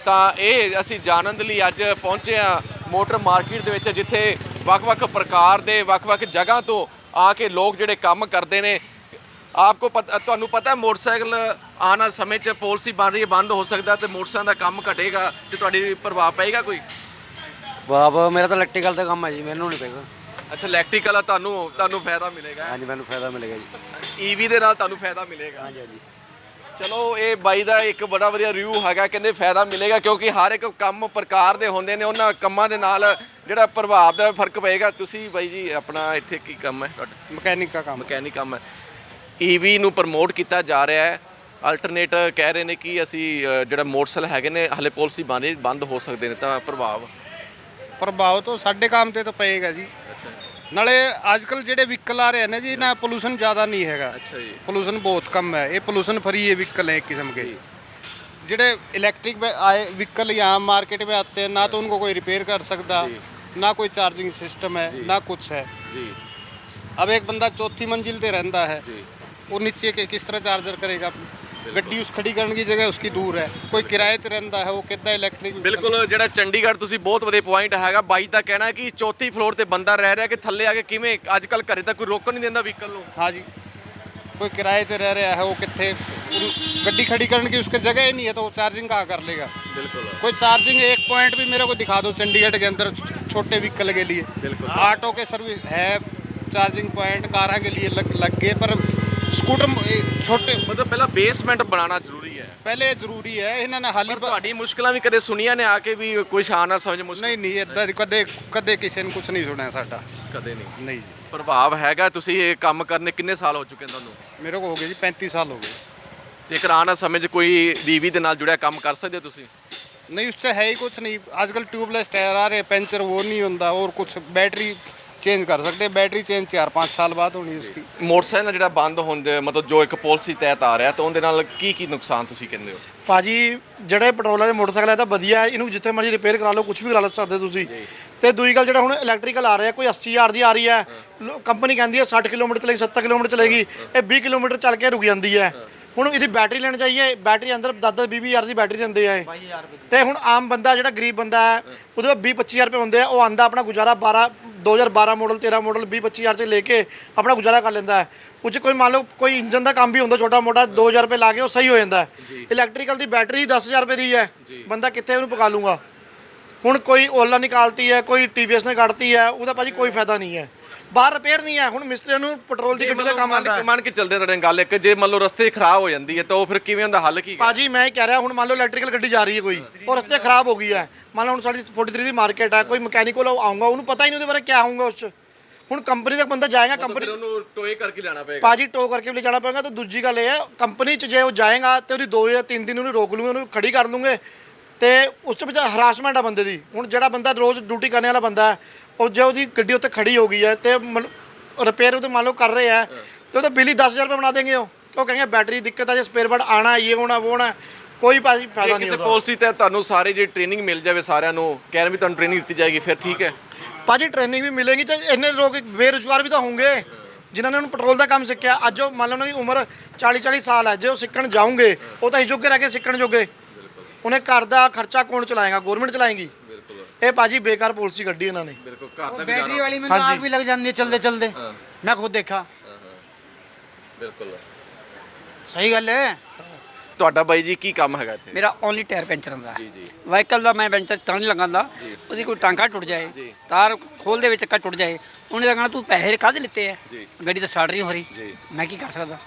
ਤਾਂ ਇਹ ਅਸੀਂ ਜਾਣਨ ਦੇ ਲਈ ਅੱਜ ਪਹੁੰਚੇ ਹਾਂ ਮੋਟਰ ਮਾਰਕੀਟ ਦੇ ਵਿੱਚ, ਜਿੱਥੇ ਵੱਖ-ਵੱਖ ਪ੍ਰਕਾਰ ਦੇ ਵੱਖ-ਵੱਖ ਜਗ੍ਹਾ ਤੋਂ ਆ ਕੇ ਲੋਕ ਜਿਹੜੇ ਕੰਮ ਕਰਦੇ ਨੇ। ਆਪਕੋ ਤੁਹਾਨੂੰ ਪਤਾ ਮੋਟਰਸਾਈਕਲ ਆਉਣ ਵਾਲੇ ਸਮੇਂ 'ਚ ਪਾਲਿਸੀ ਬਣ ਰਹੀ ਹੈ, ਬੰਦ ਹੋ ਸਕਦਾ ਤੇ ਮੋਟਰਸਾਈਕਲ ਦਾ ਕੰਮ ਘਟੇਗਾ ਤੇ ਤੁਹਾਡੀ ਪ੍ਰਭਾਵ ਪਏਗਾ ਕੋਈ? बाबा मेरा तो इलेक्ट्रिकल का काम है जी, मैनू नहीं पेगा। ਅੱਛਾ, ਇਲੈਕਟ੍ਰੀਕਲ ਆ, ਤੁਹਾਨੂੰ ਫਾਇਦਾ ਮਿਲੇਗਾ? हाँ जी, मैनू फायदा मिलेगा जी। ਈਵੀ ਦੇ ਨਾਲ ਤੁਹਾਨੂੰ ਫਾਇਦਾ ਮਿਲੇਗਾ? हाँ जी, हाँ जी। ਚਲੋ ਇਹ ਬਾਈ ਦਾ ਇੱਕ ਬੜਾ ਵਧੀਆ ਰਿਵਿਊ ਹੈਗਾ, ਕਹਿੰਦੇ ਫਾਇਦਾ ਮਿਲੇਗਾ ਕਿਉਂਕਿ ਹਰ ਇੱਕ ਕੰਮ ਪ੍ਰਕਾਰ ਦੇ ਹੁੰਦੇ ਨੇ, ਉਹਨਾਂ ਕੰਮਾਂ ਦੇ ਨਾਲ ਜਿਹੜਾ ਪ੍ਰਭਾਵ ਦਾ ਫਰਕ ਪਏਗਾ। ਤੁਸੀਂ ਬਾਈ ਜੀ ਆਪਣਾ ਇੱਥੇ ਕੀ ਕੰਮ ਹੈ ਤੁਹਾਡਾ? ਮਕੈਨਿਕ ਦਾ ਕੰਮ। ਮਕੈਨਿਕ ਕੰਮ ਹੈ। ਈਵੀ ਨੂੰ ਪ੍ਰਮੋਟ ਕੀਤਾ ਜਾ ਰਿਹਾ ਹੈ। ਅਲਟਰਨੇਟ ਕਹਿ ਰਹੇ ਨੇ ਕਿ ਅਸੀਂ ਜਿਹੜਾ ਮੋਟਰਸਾਈਕਲ ਹੈਗੇ ਨੇ ਹਲੇ ਪਾਲਿਸੀ ਬੰਦ ਹੋ ਸਕਦੇ ਨੇ, ਤਾਂ ਪ੍ਰਭਾਵ ਤਾਂ ਸਾਡੇ ਕੰਮ ਤੇ ਤਾਂ ਪਏਗਾ ਜੀ। ਨਾਲੇ ਅੱਜ ਕੱਲ ਜਿਹੜੇ ਵਹੀਕਲ ਆ ਰਹੇ ਨੇ ਜੀ, ਨਾ ਪੋਲੂਸ਼ਨ ਜ਼ਿਆਦਾ ਨਹੀਂ ਹੈਗਾ। ਅੱਛਾ ਜੀ। ਪੋਲੂਸ਼ਨ ਬਹੁਤ ਕਮ ਹੈ। ਇਹ ਪੋਲੂਸ਼ਨ फ्री है व्हीकल है एक किस्म के। ਜਿਹੜੇ इलेक्ट्रिक आए व्हीकल यहाँ मार्केट में आते हैं, ना तो उनको कोई रिपेयर कर सकता, ना कोई चार्जिंग सिस्टम है, ना कुछ है। अब एक बंदा चौथी मंजिल पे रहता है, वो नीचे के किस तरह चार्जर करेगा? ਗੱਡੀ ਉਸ ਖੜੀ ਕਰਨ ਦੀ ਜਗ੍ਹਾ ਉਸकी दूर है, कोई किराए ਤੇ ਰਹਿੰਦਾ ਹੈ, ਉਹ ਕਿੱਦਾਂ ਇਲੈਕਟ੍ਰਿਕ? ਬਿਲਕੁਲ ਜਿਹੜਾ ਚੰਡੀਗੜ੍ਹ ਤੁਸੀਂ ਬਹੁਤ ਵਧੀਆ ਪੁਆਇੰਟ ਹੈਗਾ। ਬਾਈ ਦਾ ਕਹਿਣਾ ਹੈ ਕਿ ਚੌਥੀ ਫਲੋਰ ਤੇ ਬੰਦਾ ਰਹਿ ਰਿਹਾ ਕਿ ਥੱਲੇ ਆ ਕੇ ਕਿਵੇਂ ਅੱਜ ਕੱਲ ਘਰੇ ਤਾਂ ਕੋਈ ਰੋਕਣ ਨਹੀਂ ਦਿੰਦਾ ਵਹੀਕਲ ਨੂੰ। हाँ जी, कोई किराए पे रह रहा है, वो कितने गड्डी खड़ी करने की उसकी जगह ही नहीं है, तो वो चार्जिंग कहाँ कर लेगा? बिल्कुल। कोई चार्जिंग एक पॉइंट भी मेरे को दिखा दो चंडीगढ़ के अंदर छोटे व्हीकल के लिए। बिल्कुल। ऑटो के सर्विस है, चार्जिंग पॉइंट कारा के लिए लग गए, पर ਸਕੂਟਰ ਛੋਟੇ ਮਤਲਬ ਪਹਿਲਾਂ ਬੇਸਮੈਂਟ ਬਣਾਉਣਾ ਜ਼ਰੂਰੀ ਹੈ। ਪਹਿਲੇ ਜ਼ਰੂਰੀ ਹੈ, ਇਹਨਾਂ ਨੇ ਹਾਲੀ ਪਰ ਤੁਹਾਡੀ ਮੁਸ਼ਕਲਾਂ ਵੀ ਕਦੇ ਸੁਣੀਆਂ ਨੇ ਆ ਕੇ ਵੀ ਕੋਈ ਸ਼ਾਨ ਨਾਲ ਸਮਝ ਮੁਸ਼ਕਲ? ਨਹੀਂ ਨਹੀਂ ਇਦਾਂ ਕਦੇ ਕਦੇ ਕਿਸੇ ਨੇ ਕੁਝ ਨਹੀਂ ਸੁਣਿਆ ਸਾਡਾ, ਕਦੇ ਨਹੀਂ। ਨਹੀਂ। ਪ੍ਰਭਾਵ ਹੈਗਾ, ਤੁਸੀਂ ਇਹ ਕੰਮ ਕਰਨੇ ਕਿੰਨੇ ਸਾਲ ਹੋ ਚੁੱਕੇ ਤੁਹਾਨੂੰ? ਮੇਰੇ ਕੋ ਹੋ ਗਏ ਜੀ 35 ਸਾਲ ਹੋ ਗਏ। ਤੇ ਆਉਣ ਸਮੇਂ 'ਚ ਕੋਈ ਈਵੀ ਦੇ ਨਾਲ ਜੁੜਿਆ ਕੰਮ ਕਰ ਸਕਦੇ ਹੋ ਤੁਸੀਂ? नहीं उससे है ही कुछ नहीं, आजकल ट्यूबलेस टायर आ रहे, पेंचर वो नहीं होता, और कुछ बैटरी चेंज कर सकते हैं, बैटरी चेंज 4-5 साल बाद होनी उसकी। ਮੋਟਰਸਾਈਕਲ ਜਿਹੜਾ ਬੰਦ ਹੁੰਦੇ ਮਤਲਬ ਜੋ ਇੱਕ ਪਾਲਿਸੀ ਤਹਿਤ ਆ ਰਿਹਾ ਤਾਂ ਉਹਦੇ ਨਾਲ ਕੀ ਕੀ ਨੁਕਸਾਨ ਤੁਸੀਂ ਕਹਿੰਦੇ ਹੋ? ਭਾਜੀ ਜਿਹੜੇ ਪੈਟਰੋਲ ਵਾਲੇ ਮੋਟਰਸਾਈਕਲ ਹੈ ਤਾਂ ਵਧੀਆ ਹੈ, ਇਹਨੂੰ ਜਿੱਥੇ ਮਰਜ਼ੀ ਰਿਪੇਅਰ ਕਰਾ ਲਓ, ਕੁਝ ਵੀ ਕਰਾ ਸਕਦੇ ਤੁਸੀਂ। ਤੇ ਦੂਜੀ ਗੱਲ ਜਿਹੜਾ ਹੁਣ ਇਲੈਕਟ੍ਰੀਕਲ ਆ ਰਿਹਾ, ਕੋਈ 80,000 ਦੀ ਆ ਰਹੀ ਹੈ, ਕੰਪਨੀ ਕਹਿੰਦੀ ਹੈ 60 ਕਿਲੋਮੀਟਰ ਚਲੇਗੀ, 70 ਕਿਲੋਮੀਟਰ ਚਲੇਗੀ, ਇਹ 20 ਕਿਲੋਮੀਟਰ ਚੱਲ ਕੇ ਰੁਕ ਜਾਂਦੀ ਹੈ। ਹੁਣ ਇਹਦੀ ਬੈਟਰੀ ਲੈਣ ਜਾਈਏ, ਬੈਟਰੀ ਅੰਦਰ 10-20 ਹਜ਼ਾਰ ਦੀ ਬੈਟਰੀ ਦਿੰਦੇ ਆ ਇਹ। ਤੇ ਹੁਣ ਆਮ ਬੰਦਾ ਜਿਹੜਾ ਗਰੀਬ ਬੰਦਾ ਹੈ ਉਹਦੇ ਕੋਲ 20-25 ਹਜ਼ਾਰ ਰੁਪਏ ਹੁੰਦੇ ਆ, ਉਹ ਆਂਦਾ ਆਪਣਾ ਗੁਜ਼ਾਰਾ 2012 ਮਾਡਲ 13 ਮਾਡਲ 20-25 ਹਜ਼ਾਰ 'ਚ ਲੈ ਕੇ ਆਪਣਾ ਗੁਜ਼ਾਰਾ ਕਰ ਲੈਂਦਾ ਹੈ। ਉਹ 'ਚ ਕੋਈ ਮੰਨ ਲਓ ਕੋਈ ਇੰਜਨ ਦਾ ਕੰਮ ਵੀ ਹੁੰਦਾ ਛੋਟਾ ਮੋਟਾ, 2000 ਰੁਪਏ ਲਾ ਕੇ ਉਹ ਸਹੀ ਹੋ ਜਾਂਦਾ ਹੈ। ਇਲੈਕਟ੍ਰੀਕਲ ਦੀ ਬੈਟਰੀ 10,000 ਰੁਪਏ ਦੀ ਹੈ, ਬੰਦਾ ਕਿੱਥੇ ਉਹਨੂੰ ਪਕਾ ਲੂਗਾ। ਹੁਣ ਕੋਈ ਓਲਾ ਨਿਕਾਲਤੀ ਹੈ, ਕੋਈ TVS ਨੇ ਕੱਢਤੀ ਹੈ, ਉਹਦਾ ਭਾਜੀ ਕੋਈ ਫਾਇਦਾ ਨਹੀਂ ਹੈ, ਬਾਹਰ ਰਿਪੇਅਰ ਨਹੀਂ ਹੈ। ਹੁਣ ਮਿਸਤਰੀਆਂ ਨੂੰ ਪੈਟਰੋਲ ਦੀ ਗੱਡੀ ਦਾ ਕੰਮ ਆਉਂਦਾ ਹੈ। ਮੰਨ ਕੇ ਚੱਲਦੇ ਤੁਹਾਡੇ ਗੱਲ ਇੱਕ, ਜੇ ਮੰਨ ਲਓ ਰਸਤੇ ਖਰਾਬ ਹੋ ਜਾਂਦੀ ਹੈ ਤਾਂ ਉਹ ਫਿਰ ਕਿਵੇਂ ਹੁੰਦਾ, ਹੱਲ ਕੀ? ਭਾਜੀ ਮੈਂ ਇਹ ਕਹਿ ਰਿਹਾ, ਹੁਣ ਮੰਨ ਲਓ ਇਲੈਕਟ੍ਰੀਕਲ ਗੱਡੀ ਜਾ ਰਹੀ ਹੈ ਕੋਈ, ਉਹ ਰਸਤੇ ਖਰਾਬ ਹੋ ਗਈ ਹੈ, ਮੰਨ ਲਓ ਹੁਣ ਸਾਡੀ 43 ਦੀ ਮਾਰਕੀਟ ਹੈ, ਕੋਈ ਮਕੈਨਿਕਲ ਆਊਗਾ, ਉਹਨੂੰ ਪਤਾ ਹੀ ਨਹੀਂ ਉਹਦੇ ਬਾਰੇ ਕਿਆ ਹੋਊਗਾ ਉਸ 'ਚ। ਹੁਣ ਕੰਪਨੀ ਦਾ ਬੰਦਾ ਜਾਏਗਾ, ਕੰਪਨੀ ਉਹਨੂੰ ਟੋਏ ਕਰਕੇ ਲੈਣਾ ਪਏਗਾ। ਭਾਜੀ ਟੋ ਕਰਕੇ ਵੀ ਲੈ ਜਾਣਾ ਪਏਗਾ। ਤਾਂ ਦੂਜੀ ਗੱਲ ਇਹ ਹੈ, ਕੰਪਨੀ 'ਚ ਜੇ ਉਹ ਜਾਏਗਾ ਤੇ ਉਹਦੀ 2 ਜਾਂ 3 ਦਿਨ ਉਹਨੂੰ ਰੋਕ ਲੂਗੇ, ਉਹਨੂੰ ਖੜੀ ਕਰ ਲੂਗੇ, ਤੇ ਉਸ ਤੋਂ ਵਿੱਚ ਹਰਾਸਮੈਂਟ ਆ ਬੰਦੇ ਦੀ। ਹੁਣ ਜਿਹੜਾ ਬੰਦਾ ਰੋਜ਼ ਡਿਊਟੀ ਕਰਨ ਵਾਲਾ ਬੰਦਾ ਹੈ, ਉਹ ਜੇ ਉਹਦੀ ਗੱਡੀ ਉੱਤੇ ਖੜੀ ਹੋ ਗਈ ਹੈ ਤੇ ਰਿਪੇਅਰ ਉਹਦੇ ਮੰਨ ਲਓ ਕਰ ਰਹੇ ਹੈ, ਤੇ ਉਹਦਾ ਬਿੱਲ ਹੀ 10,000 ਰੁਪਏ ਬਣਾ ਦੇंगे। ਉਹ ਕहेंगे बैटरी दिक्कत है, स्पेयर पार्ट आना, ये होना वो होना, कोई भाजी फायदा नहीं ਕਿਸੇ होगा। ਪਾਲਿਸੀ ਤੇ ਤੁਹਾਨੂੰ ਸਾਰੇ ਜੇ ਟ੍ਰੇਨਿੰਗ ਮਿਲ ਜਾਵੇ, ਸਾਰਿਆਂ ਨੂੰ ਕਹਿਣ ਵੀ ਤੁਹਾਨੂੰ ਟ੍ਰੇਨਿੰਗ ਦਿੱਤੀ ਜਾਏਗੀ, ਫਿਰ ਠੀਕ ਹੈ। ਭਾਜੀ ਟ੍ਰੇਨਿੰਗ ਵੀ ਮਿਲੇਗੀ ਤੇ ਇੰਨੇ ਲੋਕ ਬੇਰੁਜ਼ਗਾਰ ਵੀ ਤਾਂ ਹੋਣਗੇ ਜਿਨ੍ਹਾਂ ਨੇ ਉਹਨੂੰ ਪੈਟਰੋਲ ਦਾ ਕੰਮ ਸਿੱਖਿਆ। ਅੱਜ ਉਹ ਮੰਨ ਲਓ ਉਹਨਾਂ ਦੀ ਉਮਰ 40-40 ਸਾਲ ਹੈ, ਜੇ ਉਹ ਸਿੱਖਣ ਜਾਊਂਗੇ ਉਹ ਤਾਂ ਹੀ ਜੋਗੇ ਰਹਿ ਕੇ ਸਿੱਖਣ ਜੋਗੇ। ਉਹਨੇ ਘਰ ਦਾ ਖਰਚਾ ਕੌਣ ਚਲਾਏਗਾ? ਗਵਰਨਮੈਂਟ ਚਲਾਏਗੀ। ਇਹ ਭਾਜੀ ਬੇਕਾਰ ਪਾਲਿਸੀ ਕੱਢੀ ਇਹਨਾਂ ਨੇ। ਬਿਲਕੁਲ ਘਰ ਦਾ बैटरी वाली में आग भी लग जाती है चलते चलते, मैं खुद देखा। ਬਿਲਕੁਲ सही गल है। ਤੁਹਾਡਾ ਬਾਈ ਜੀ ਕੀ ਕੰਮ ਹੈਗਾ ਇੱਥੇ? ਮੇਰਾ ਓਨਲੀ ਟਾਇਰ ਪੈਂਚਰ ਹੁੰਦਾ ਜੀ ਜੀ ਵਾਹੀਕਲ ਦਾ ਮੈਂ ਪੈਂਚਰ ਤਾਂ ਨਹੀਂ ਲਗਾਉਂਦਾ। ਉਹਦੀ ਕੋਈ ਟਾਂਕਾ ਟੁੱਟ ਜਾਏ, ਤਾਰ ਖੋਲ ਦੇ ਵਿੱਚ ਟੁੱਟ ਜਾਏ, ਉਹਨੇ ਲੱਗਣਾ ਤੂੰ ਪੈਸੇ ਕਾਹਦੇ ਲਿੱਤੇ ਆ, ਗੱਡੀ ਤਾਂ ਸਟਾਰਟ ਨਹੀਂ ਹੋ ਰਹੀ, ਮੈਂ ਕੀ ਕਰ ਸਕਦਾ?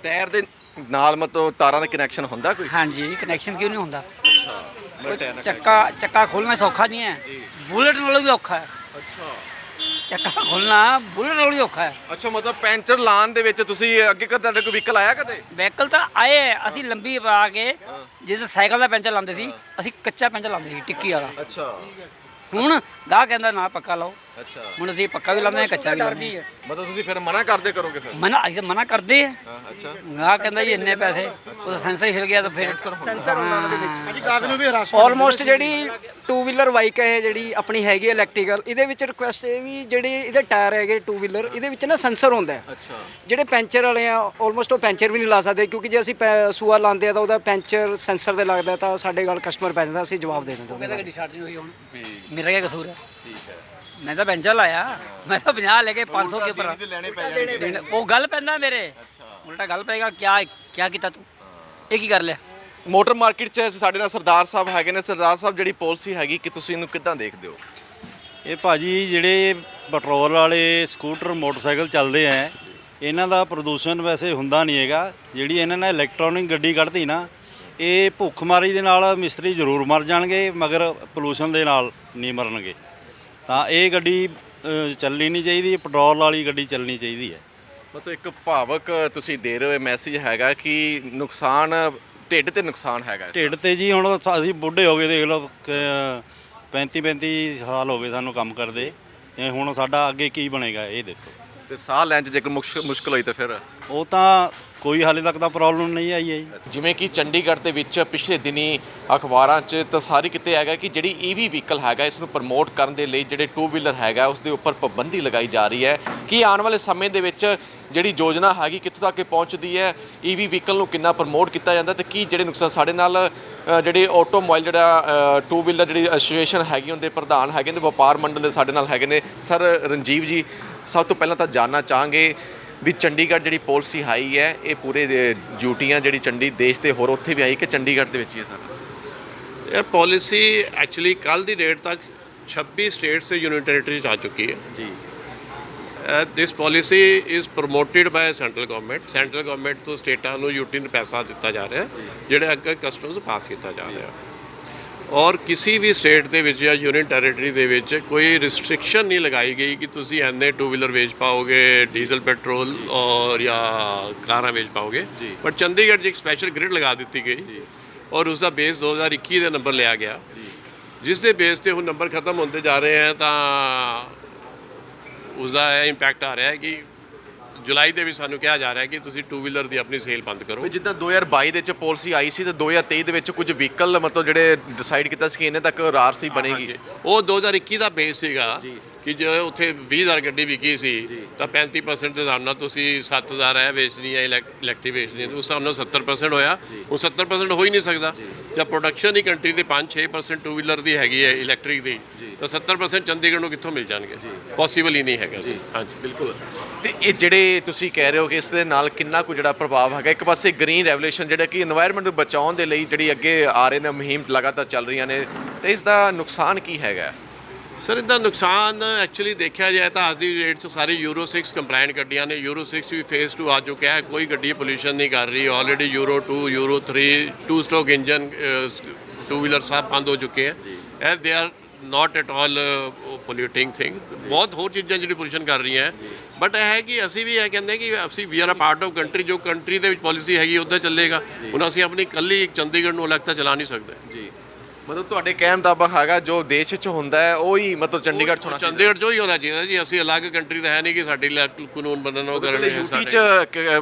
ਟਾਇਰ ਦੇ ਨਾਲ ਮਤਲਬ ਤਾਰਾਂ ਦਾ ਕਨੈਕਸ਼ਨ ਹੁੰਦਾ ਕੋਈ? ਹਾਂਜੀ, ਕਨੈਕਸ਼ਨ ਕਿਉਂ ਨਹੀਂ ਹੁੰਦਾ? ਚੱਕਾ ਖੋਲਣਾ ਸੌਖਾ ਨਹੀਂ ਹੈ, ਬੁਲਟ ਨਾਲੋਂ ਵੀ ਔਖਾ ਹੈ। ਚੱਕਾ ਖੋਲਣਾ ਬੁਲਟ ਨਾਲੋਂ ਵੀ ਔਖਾ ਹੈ। ਅੱਛਾ, ਮਤਲਬ ਪੈਂਚਰ ਲਾਉਣ ਦੇ ਵਿੱਚ ਤੁਸੀਂ ਅੱਗੇ ਕਦੇ ਤੁਹਾਡੇ ਕੋਈ ਵਹੀਕਲ ਆਇਆ ਕਦੇ? ਵਹੀਕਲ ਤਾਂ ਆਏ ਹੈ, ਅਸੀਂ ਲੰਬੀ ਪਾ ਕੇ ਜਿਸ ਸਾਈਕਲ ਦਾ ਪੈਂਚਰ ਲਾਉਂਦੇ ਸੀ, ਅਸੀਂ ਕੱਚਾ ਪੈਂਚਰ ਲਾਉਂਦੇ ਸੀ ਟਿੱਕੀ ਵਾਲਾ। ਅੱਛਾ। ਹੁਣ ਗਾਹ ਕਹਿੰਦਾ ਨਾ ਪੱਕਾ ਲਾਓ, ਅੱਛਾ। ਹੁਣ ਅਸੀਂ ਪੱਕਾ ਵੀ ਲਾਉਂਦੇ ਹਾਂ, ਕੱਚਾ ਵੀ ਲਾਉਂਦੇ ਹਾਂ। ਮਤਲਬ ਤੁਸੀਂ ਫਿਰ ਮਨਾ ਕਰਦੇ ਕਰੋਗੇ ਫਿਰ? ਅਸੀਂ ਤਾਂ ਮਨਾ ਕਰਦੇ ਆ। ਅੱਛਾ। ਗਾਹ ਕਹਿੰਦਾ ਜੀ ਇੰਨੇ ਪੈਸੇ, ਉਹ ਸੈਂਸਰ ਹਿਲ ਗਿਆ ਤਾਂ ਫਿਰ ਸੈਂਸਰ ਹੁੰਦਾ ਉਹਦੇ ਵਿੱਚ। ਆਲਮੋਸਟ ਜਿਹੜੀ 2 ਵੀਲਰ ਬਾਈਕ ਹੈ ਜਿਹੜੀ ਆਪਣੀ ਹੈਗੀ ਇਲੈਕਟ੍ਰੀਕਲ, ਇਹਦੇ ਵਿੱਚ ਰਿਕੁਐਸਟ ਇਹ ਵੀ ਜਿਹੜੇ ਇਹਦੇ ਟਾਇਰ ਹੈਗੇ 2 ਵੀਲਰ, ਇਹਦੇ ਵਿੱਚ ਨਾ ਸੈਂਸਰ ਹੁੰਦਾ ਹੈ। ਜਿਹੜੇ ਪੈਂਚਰ ਵਾਲੇ ਆ ਆਲਮੋਸਟ ਉਹ ਪੈਂਚਰ ਵੀ ਨਹੀਂ ਲਾ ਸਕਦੇ, ਕਿਉਂਕਿ ਜੇ ਅਸੀਂ ਸੂਆ ਲਾਉਂਦੇ ਆ ਤਾਂ ਉਹਦਾ ਪੈਂਚਰ ਸੈਂਸਰ ਤੇ ਲੱਗਦਾ ਤਾਂ ਸਾਡੇ ਨਾਲ ਕਸਟਮਰ ਪੈ ਜਾਂਦਾ, ਅਸੀਂ ਜਵਾਬ ਦੇ ਦਿੰਦੇ। ਕਹਿੰਦਾ ਗੱਡੀ ਸਟਾਰਟ ਨਹੀਂ ਹੋਈ, ਹੁਣ ਮੇਰਾ ਕੀ ਕਸੂਰ ਹੈ? ਠੀਕ ਹੈ, ਮੈਂ ਤਾਂ ਪੈਂਚਰ ਲਾਇਆ, ਮੈਂ ਤਾਂ 50 ਲੈ ਕੇ 500 ਕੇ ਉੱਪਰ ਉਹ ਗੱਲ ਪੈਂਦਾ ਮੇਰੇ ਉਲਟਾ ਗੱਲ ਪਏਗਾ। ਕਿਆ ਕੀਤਾ ਤੂੰ, ਇਹ ਕੀ ਕਰ ਲਿਆ? ਮੋਟਰ ਮਾਰਕੀਟ 'ਚ ਸਾਡੇ ਨਾਲ ਸਰਦਾਰ ਸਾਹਿਬ ਹੈਗੇ ਨੇ। ਸਰਦਾਰ ਸਾਹਿਬ, ਜਿਹੜੀ ਪਾਲਿਸੀ ਹੈਗੀ ਕਿ ਤੁਸੀਂ ਇਹਨੂੰ ਕਿੱਦਾਂ ਦੇਖਦੇ ਹੋ? ਇਹ ਭਾਜੀ ਜਿਹੜੇ ਪੈਟਰੋਲ ਵਾਲੇ ਸਕੂਟਰ ਮੋਟਰਸਾਈਕਲ ਚੱਲਦੇ ਆ, ਇਹਨਾਂ ਦਾ ਪ੍ਰਦੂਸ਼ਣ ਵੈਸੇ ਹੁੰਦਾ ਨਹੀਂ ਹੈਗਾ। ਜਿਹੜੀ ਇਹਨਾਂ ਨੇ ਇਲੈਕਟ੍ਰੋਨਿਕ ਗੱਡੀ ਕੱਢਤੀ ਨਾ, ਇਹ ਭੁੱਖਮਾਰੀ ਦੇ ਨਾਲ ਮਿਸਤਰੀ ਜ਼ਰੂਰ ਮਰ ਜਾਣਗੇ, ਮਗਰ ਪੋਲੂਸ਼ਨ ਦੇ ਨਾਲ ਨਹੀਂ ਮਰਨਗੇ। ਤਾਂ ਇਹ ਗੱਡੀ ਚੱਲਣੀ ਨਹੀਂ ਚਾਹੀਦੀ, ਪੈਟਰੋਲ ਵਾਲੀ ਗੱਡੀ ਚੱਲਣੀ ਚਾਹੀਦੀ ਹੈ। ਮਤਲਬ ਇੱਕ ਭਾਵਕ ਤੁਸੀਂ ਦੇ ਰਹੇ ਹੋ ਮੈਸੇਜ ਹੈਗਾ ਕਿ ਨੁਕਸਾਨ ਢਿੱਡ ਤੇ ਨੁਕਸਾਨ ਹੈਗਾ। ਢਿੱਡ ਤੇ ਜੀ ਹੁਣ ਅਸੀਂ ਬੁੱਢੇ ਹੋ ਗਏ, ਦੇਖ ਲਓ 35 ਸਾਲ ਹੋ ਗਏ ਸਾਨੂੰ ਕੰਮ ਕਰਦੇ, ਤੇ ਹੁਣ ਸਾਡਾ ਅੱਗੇ ਕੀ ਬਣੇਗਾ ਇਹ ਦੇਖੋ। ਤੇ ਸਾਹ ਲੈਣ 'ਚ ਜੇਕਰ ਮੁਸ਼ਕਲ ਹੋਈ ਤਾਂ ਫਿਰ ਉਹ ਤਾਂ ਕੋਈ ਹਾਲੇ ਤੱਕ ਤਾਂ ਪ੍ਰੋਬਲਮ ਨਹੀਂ ਆਈ ਹੈ ਜੀ। ਜਿਵੇਂ ਕਿ ਚੰਡੀਗੜ੍ਹ ਦੇ ਵਿੱਚ ਪਿਛਲੇ ਦਿਨੀ ਅਖਬਾਰਾਂ 'ਚ ਤਾਂ ਸਾਰੀ ਕਿਤੇ ਹੈਗਾ ਕਿ ਜਿਹੜੀ EV ਵਹੀਕਲ ਹੈਗਾ, ਇਸ ਨੂੰ ਪ੍ਰਮੋਟ ਕਰਨ ਦੇ ਲਈ ਜਿਹੜੇ 2 ਵੀਲਰ ਹੈਗਾ ਉਸ ਦੇ ਉੱਪਰ ਪਾਬੰਦੀ ਲਗਾਈ ਜਾ ਰਹੀ ਹੈ। ਕਿ ਆਉਣ ਵਾਲੇ ਸਮੇਂ ਦੇ ਵਿੱਚ ਜਿਹੜੀ ਯੋਜਨਾ ਹੈਗੀ ਕਿੱਥੋਂ ਤੱਕ ਪਹੁੰਚਦੀ ਹੈ, EV ਵਹੀਕਲ ਨੂੰ ਕਿੰਨਾ ਪ੍ਰਮੋਟ ਕੀਤਾ ਜਾਂਦਾ ਤੇ ਕੀ ਜਿਹੜੇ ਨੁਕਸਾਨ? ਸਾਡੇ ਨਾਲ ਜਿਹੜੇ ਆਟੋਮੋਬਾਈਲ ਜਿਹੜਾ 2 ਵੀਲਰ ਜਿਹੜੀ ਐਸੋਸੀਏਸ਼ਨ ਹੈਗੀ ਉਹਦੇ ਪ੍ਰਧਾਨ ਹੈਗੇ ਨੇ, ਵਪਾਰ ਮੰਡਲ ਦੇ ਸਾਡੇ ਨਾਲ ਹੈਗੇ ਨੇ ਸਰ ਰਣਜੀਵ ਜੀ। ਸਭ ਤੋਂ ਪਹਿਲਾਂ ਤਾਂ ਜਾਣਨਾ ਚਾਹਾਂਗੇ ਵੀ ਚੰਡੀਗੜ੍ਹ ਜਿਹੜੀ ਪਾਲਿਸੀ ਆਈ ਹੈ, ਇਹ ਪੂਰੇ ਡਿਊਟੀਆਂ ਜਿਹੜੀ ਦੇਸ਼ ਦੇ ਹੋਰ ਉੱਥੇ ਵੀ ਆਈ ਕਿ ਚੰਡੀਗੜ੍ਹ ਦੇ ਵਿੱਚ ਹੀ ਹੈ ਸਰ? ਇਹ ਪਾਲਿਸੀ ਐਕਚੁਅਲੀ ਕੱਲ ਦੀ ਡੇਟ ਤੱਕ 26 ਸਟੇਟਸ ਤੇ ਯੂਨੀਅਨ ਟੈਰੀਟਰੀ 'ਚ ਆ ਚੁੱਕੀ ਹੈ ਜੀ। This policy is promoted by central government ਤੋਂ ਸਟੇਟਾਂ ਨੂੰ ਯੂਟੀ ਨੂੰ ਪੈਸਾ ਦਿੱਤਾ ਜਾ ਰਿਹਾ ਜਿਹੜੇ ਅੱਗੇ ਕਸਟਮਸ ਪਾਸ ਕੀਤਾ ਜਾ ਰਿਹਾ ਔਰ ਕਿਸੇ ਵੀ ਸਟੇਟ ਦੇ ਵਿੱਚ ਜਾਂ ਯੂਨੀਅਨ ਟੈਰੀਟਰੀ ਦੇ ਵਿੱਚ ਕੋਈ ਰਿਸਟ੍ਰਿਕਸ਼ਨ ਨਹੀਂ ਲਗਾਈ ਗਈ ਕਿ ਤੁਸੀਂ ਇੰਨੇ ਟੂ ਵੀਲਰ ਵੇਚ ਪਾਓਗੇ ਡੀਜ਼ਲ ਪੈਟਰੋਲ ਔਰ ਜਾਂ ਕਾਰਾਂ ਵੇਚ ਪਾਓਗੇ ਬਟ ਚੰਡੀਗੜ੍ਹ 'ਚ ਇੱਕ ਸਪੈਸ਼ਲ ਗ੍ਰਿਡ ਲਗਾ ਦਿੱਤੀ ਗਈ ਔਰ ਉਸ ਦਾ ਬੇਸ 2021 ਦਾ ਨੰਬਰ ਲਿਆ ਗਿਆ ਜਿਸ ਦੇ ਬੇਸ ਤੇ ਹੁਣ ਨੰਬਰ ਖਤਮ ਹੁੰਦੇ ਜਾ ਰਹੇ ਹੈ ਤਾਂ ਉਸਦਾ ਇਹ ਇੰਪੈਕਟ ਆ ਰਿਹਾ ਹੈ ਕਿ ਜੁਲਾਈ ਦੇ ਵਿੱਚ ਸਾਨੂੰ ਕਿਹਾ ਜਾ ਰਿਹਾ ਹੈ ਕਿ ਤੁਸੀਂ ਟੂ ਵੀਲਰ ਦੀ ਆਪਣੀ ਸੇਲ ਬੰਦ ਕਰੋ। ਜਿੱਦਾਂ 2022 ਦੇ ਵਿੱਚ ਪਾਲਿਸੀ ਆਈ ਸੀ ਤੇ 2023 ਦੇ ਵਿੱਚ ਕੁਝ ਵਹੀਕਲ ਮਤਲਬ ਜਿਹੜੇ ਡਿਸਾਈਡ ਕੀਤਾ ਸੀ ਕਿ ਇਹਨੇ ਤੱਕ ਆਰਸੀ ਬਣੇਗੀ ਉਹ 2021 ਦਾ ਬੇਸ ਸੀਗਾ ਕਿ ਜੇ ਉੱਥੇ 20,000 ਗੱਡੀ ਵਿਕੀ ਸੀ ਤਾਂ 35% ਦੇ ਹਿਸਾਬ ਨਾਲ ਤੁਸੀਂ 7,000 ਹੈ ਵੇਚਣੀ ਹੈ ਇਲੈਕਟ੍ਰਿਕ ਵੇਚਣੀ ਹੈ ਉਸ ਹਿਸਾਬ ਨਾਲ 70% ਹੋਇਆ ਉਹ 70% ਹੋ ਹੀ ਨਹੀਂ ਸਕਦਾ ਜਦ ਪ੍ਰੋਡਕਸ਼ਨ ਹੀ ਕੰਟਰੀ ਦੇ 5-6% ਟੂ ਵੀਲਰ ਦੀ ਹੈਗੀ ਹੈ ਇਲੈਕਟ੍ਰਿਕ ਦੀ ਤਾਂ 70% ਚੰਡੀਗੜ੍ਹ ਨੂੰ ਕਿੱਥੋਂ ਮਿਲ ਜਾਣਗੇ ਪੋਸੀਬਲ ਹੀ ਨਹੀਂ ਹੈਗਾ ਜੀ ਹਾਂਜੀ ਬਿਲਕੁਲ। ਤੇ ਇਹ ਜਿਹੜੇ ਤੁਸੀਂ ਕਹਿ ਰਹੇ ਹੋ ਕਿ ਇਸ ਦੇ ਨਾਲ ਕਿੰਨਾ ਕੁ ਜਿਹੜਾ ਪ੍ਰਭਾਵ ਹੈਗਾ ਇੱਕ ਪਾਸੇ ਗ੍ਰੀਨ ਰੈਵੋਲੂਸ਼ਨ ਜਿਹੜਾ ਕਿ এনवायरमेंट ਨੂੰ ਬਚਾਉਣ ਦੇ ਲਈ ਜਿਹੜੀ ਅੱਗੇ ਆ ਰਹੇ ਨੇ ਮੁਹਿੰਮ ਲਗਾਤਾਰ ਚੱਲ ਰਹੀਆਂ ਨੇ ਤੇ ਇਸ ਦਾ ਨੁਕਸਾਨ ਕੀ ਹੈਗਾ ਸਰ ਇਹਦਾ ਨੁਕਸਾਨ ਐਕਚੁਅਲੀ ਦੇਖਿਆ ਜਾਏ ਤਾਂ ਅੱਜ ਦੀ ਡੇਟ 'ਚ ਸਾਰੀ ਯੂਰੋ 6 ਕੰਪਲਾਇੰਟ ਗੱਡੀਆਂ ਨੇ ਯੂਰੋ 6 ਵੀ ਫੇਸ 2 ਆ ਚੁੱਕਿਆ ਹੈ ਕੋਈ ਗੱਡੀ ਪੋਲਿਊਸ਼ਨ ਨਹੀਂ ਕਰ ਰਹੀ already euro 2 euro 3 2 stroke engine two wheeler ਸਭ ਬੰਦ ਹੋ ਚੁੱਕੇ ਹੈ as they are not at all polluting thing ਬਹੁਤ ਹੋਰ ਚੀਜ਼ਾਂ ਜਿਹੜੀ ਪੋਲਿਊਸ਼ਨ ਕਰ ਰਹੀਆਂ ਹੈ ਬਟ ਇਹ ਹੈ ਕਿ ਅਸੀਂ ਵੀ ਇਹ ਕਹਿੰਦੇ ਕਿ ਅਸੀਂ we are a part of country ਜੋ ਕੰਟਰੀ ਦੇ ਵਿੱਚ ਪਾਲਿਸੀ ਹੈਗੀ ਉੱਦਾਂ ਚੱਲੇਗਾ ਹੁਣ ਅਸੀਂ ਆਪਣੀ ਇਕੱਲੀ ਚੰਡੀਗੜ੍ਹ ਨੂੰ ਅਲੱਗ ਤਾਂ ਚਲਾ ਨਹੀਂ ਸਕਦੇ ਜੀ ਮਤਲਬ ਤੁਹਾਡੇ ਕਹਿਣ ਦਾ ਹੈਗਾ ਜੋ ਦੇਸ਼ 'ਚ ਹੁੰਦਾ ਹੈ ਉਹ ਹੀ ਮਤਲਬ ਚੰਡੀਗੜ੍ਹ 'ਚ ਹੋਣਾ ਚੰਡੀਗੜ੍ਹ 'ਚ ਹੀ ਹੋਣਾ ਚਾਹੀਦਾ ਜੀ ਅਸੀਂ ਅਲੱਗ ਕੰਟਰੀ ਦਾ ਹੈ ਨਹੀਂ ਕਿ ਸਾਡੀ ਕਾਨੂੰਨ ਬਣਨ ਉਹ ਕਰਨ ਯੂਟੀ 'ਚ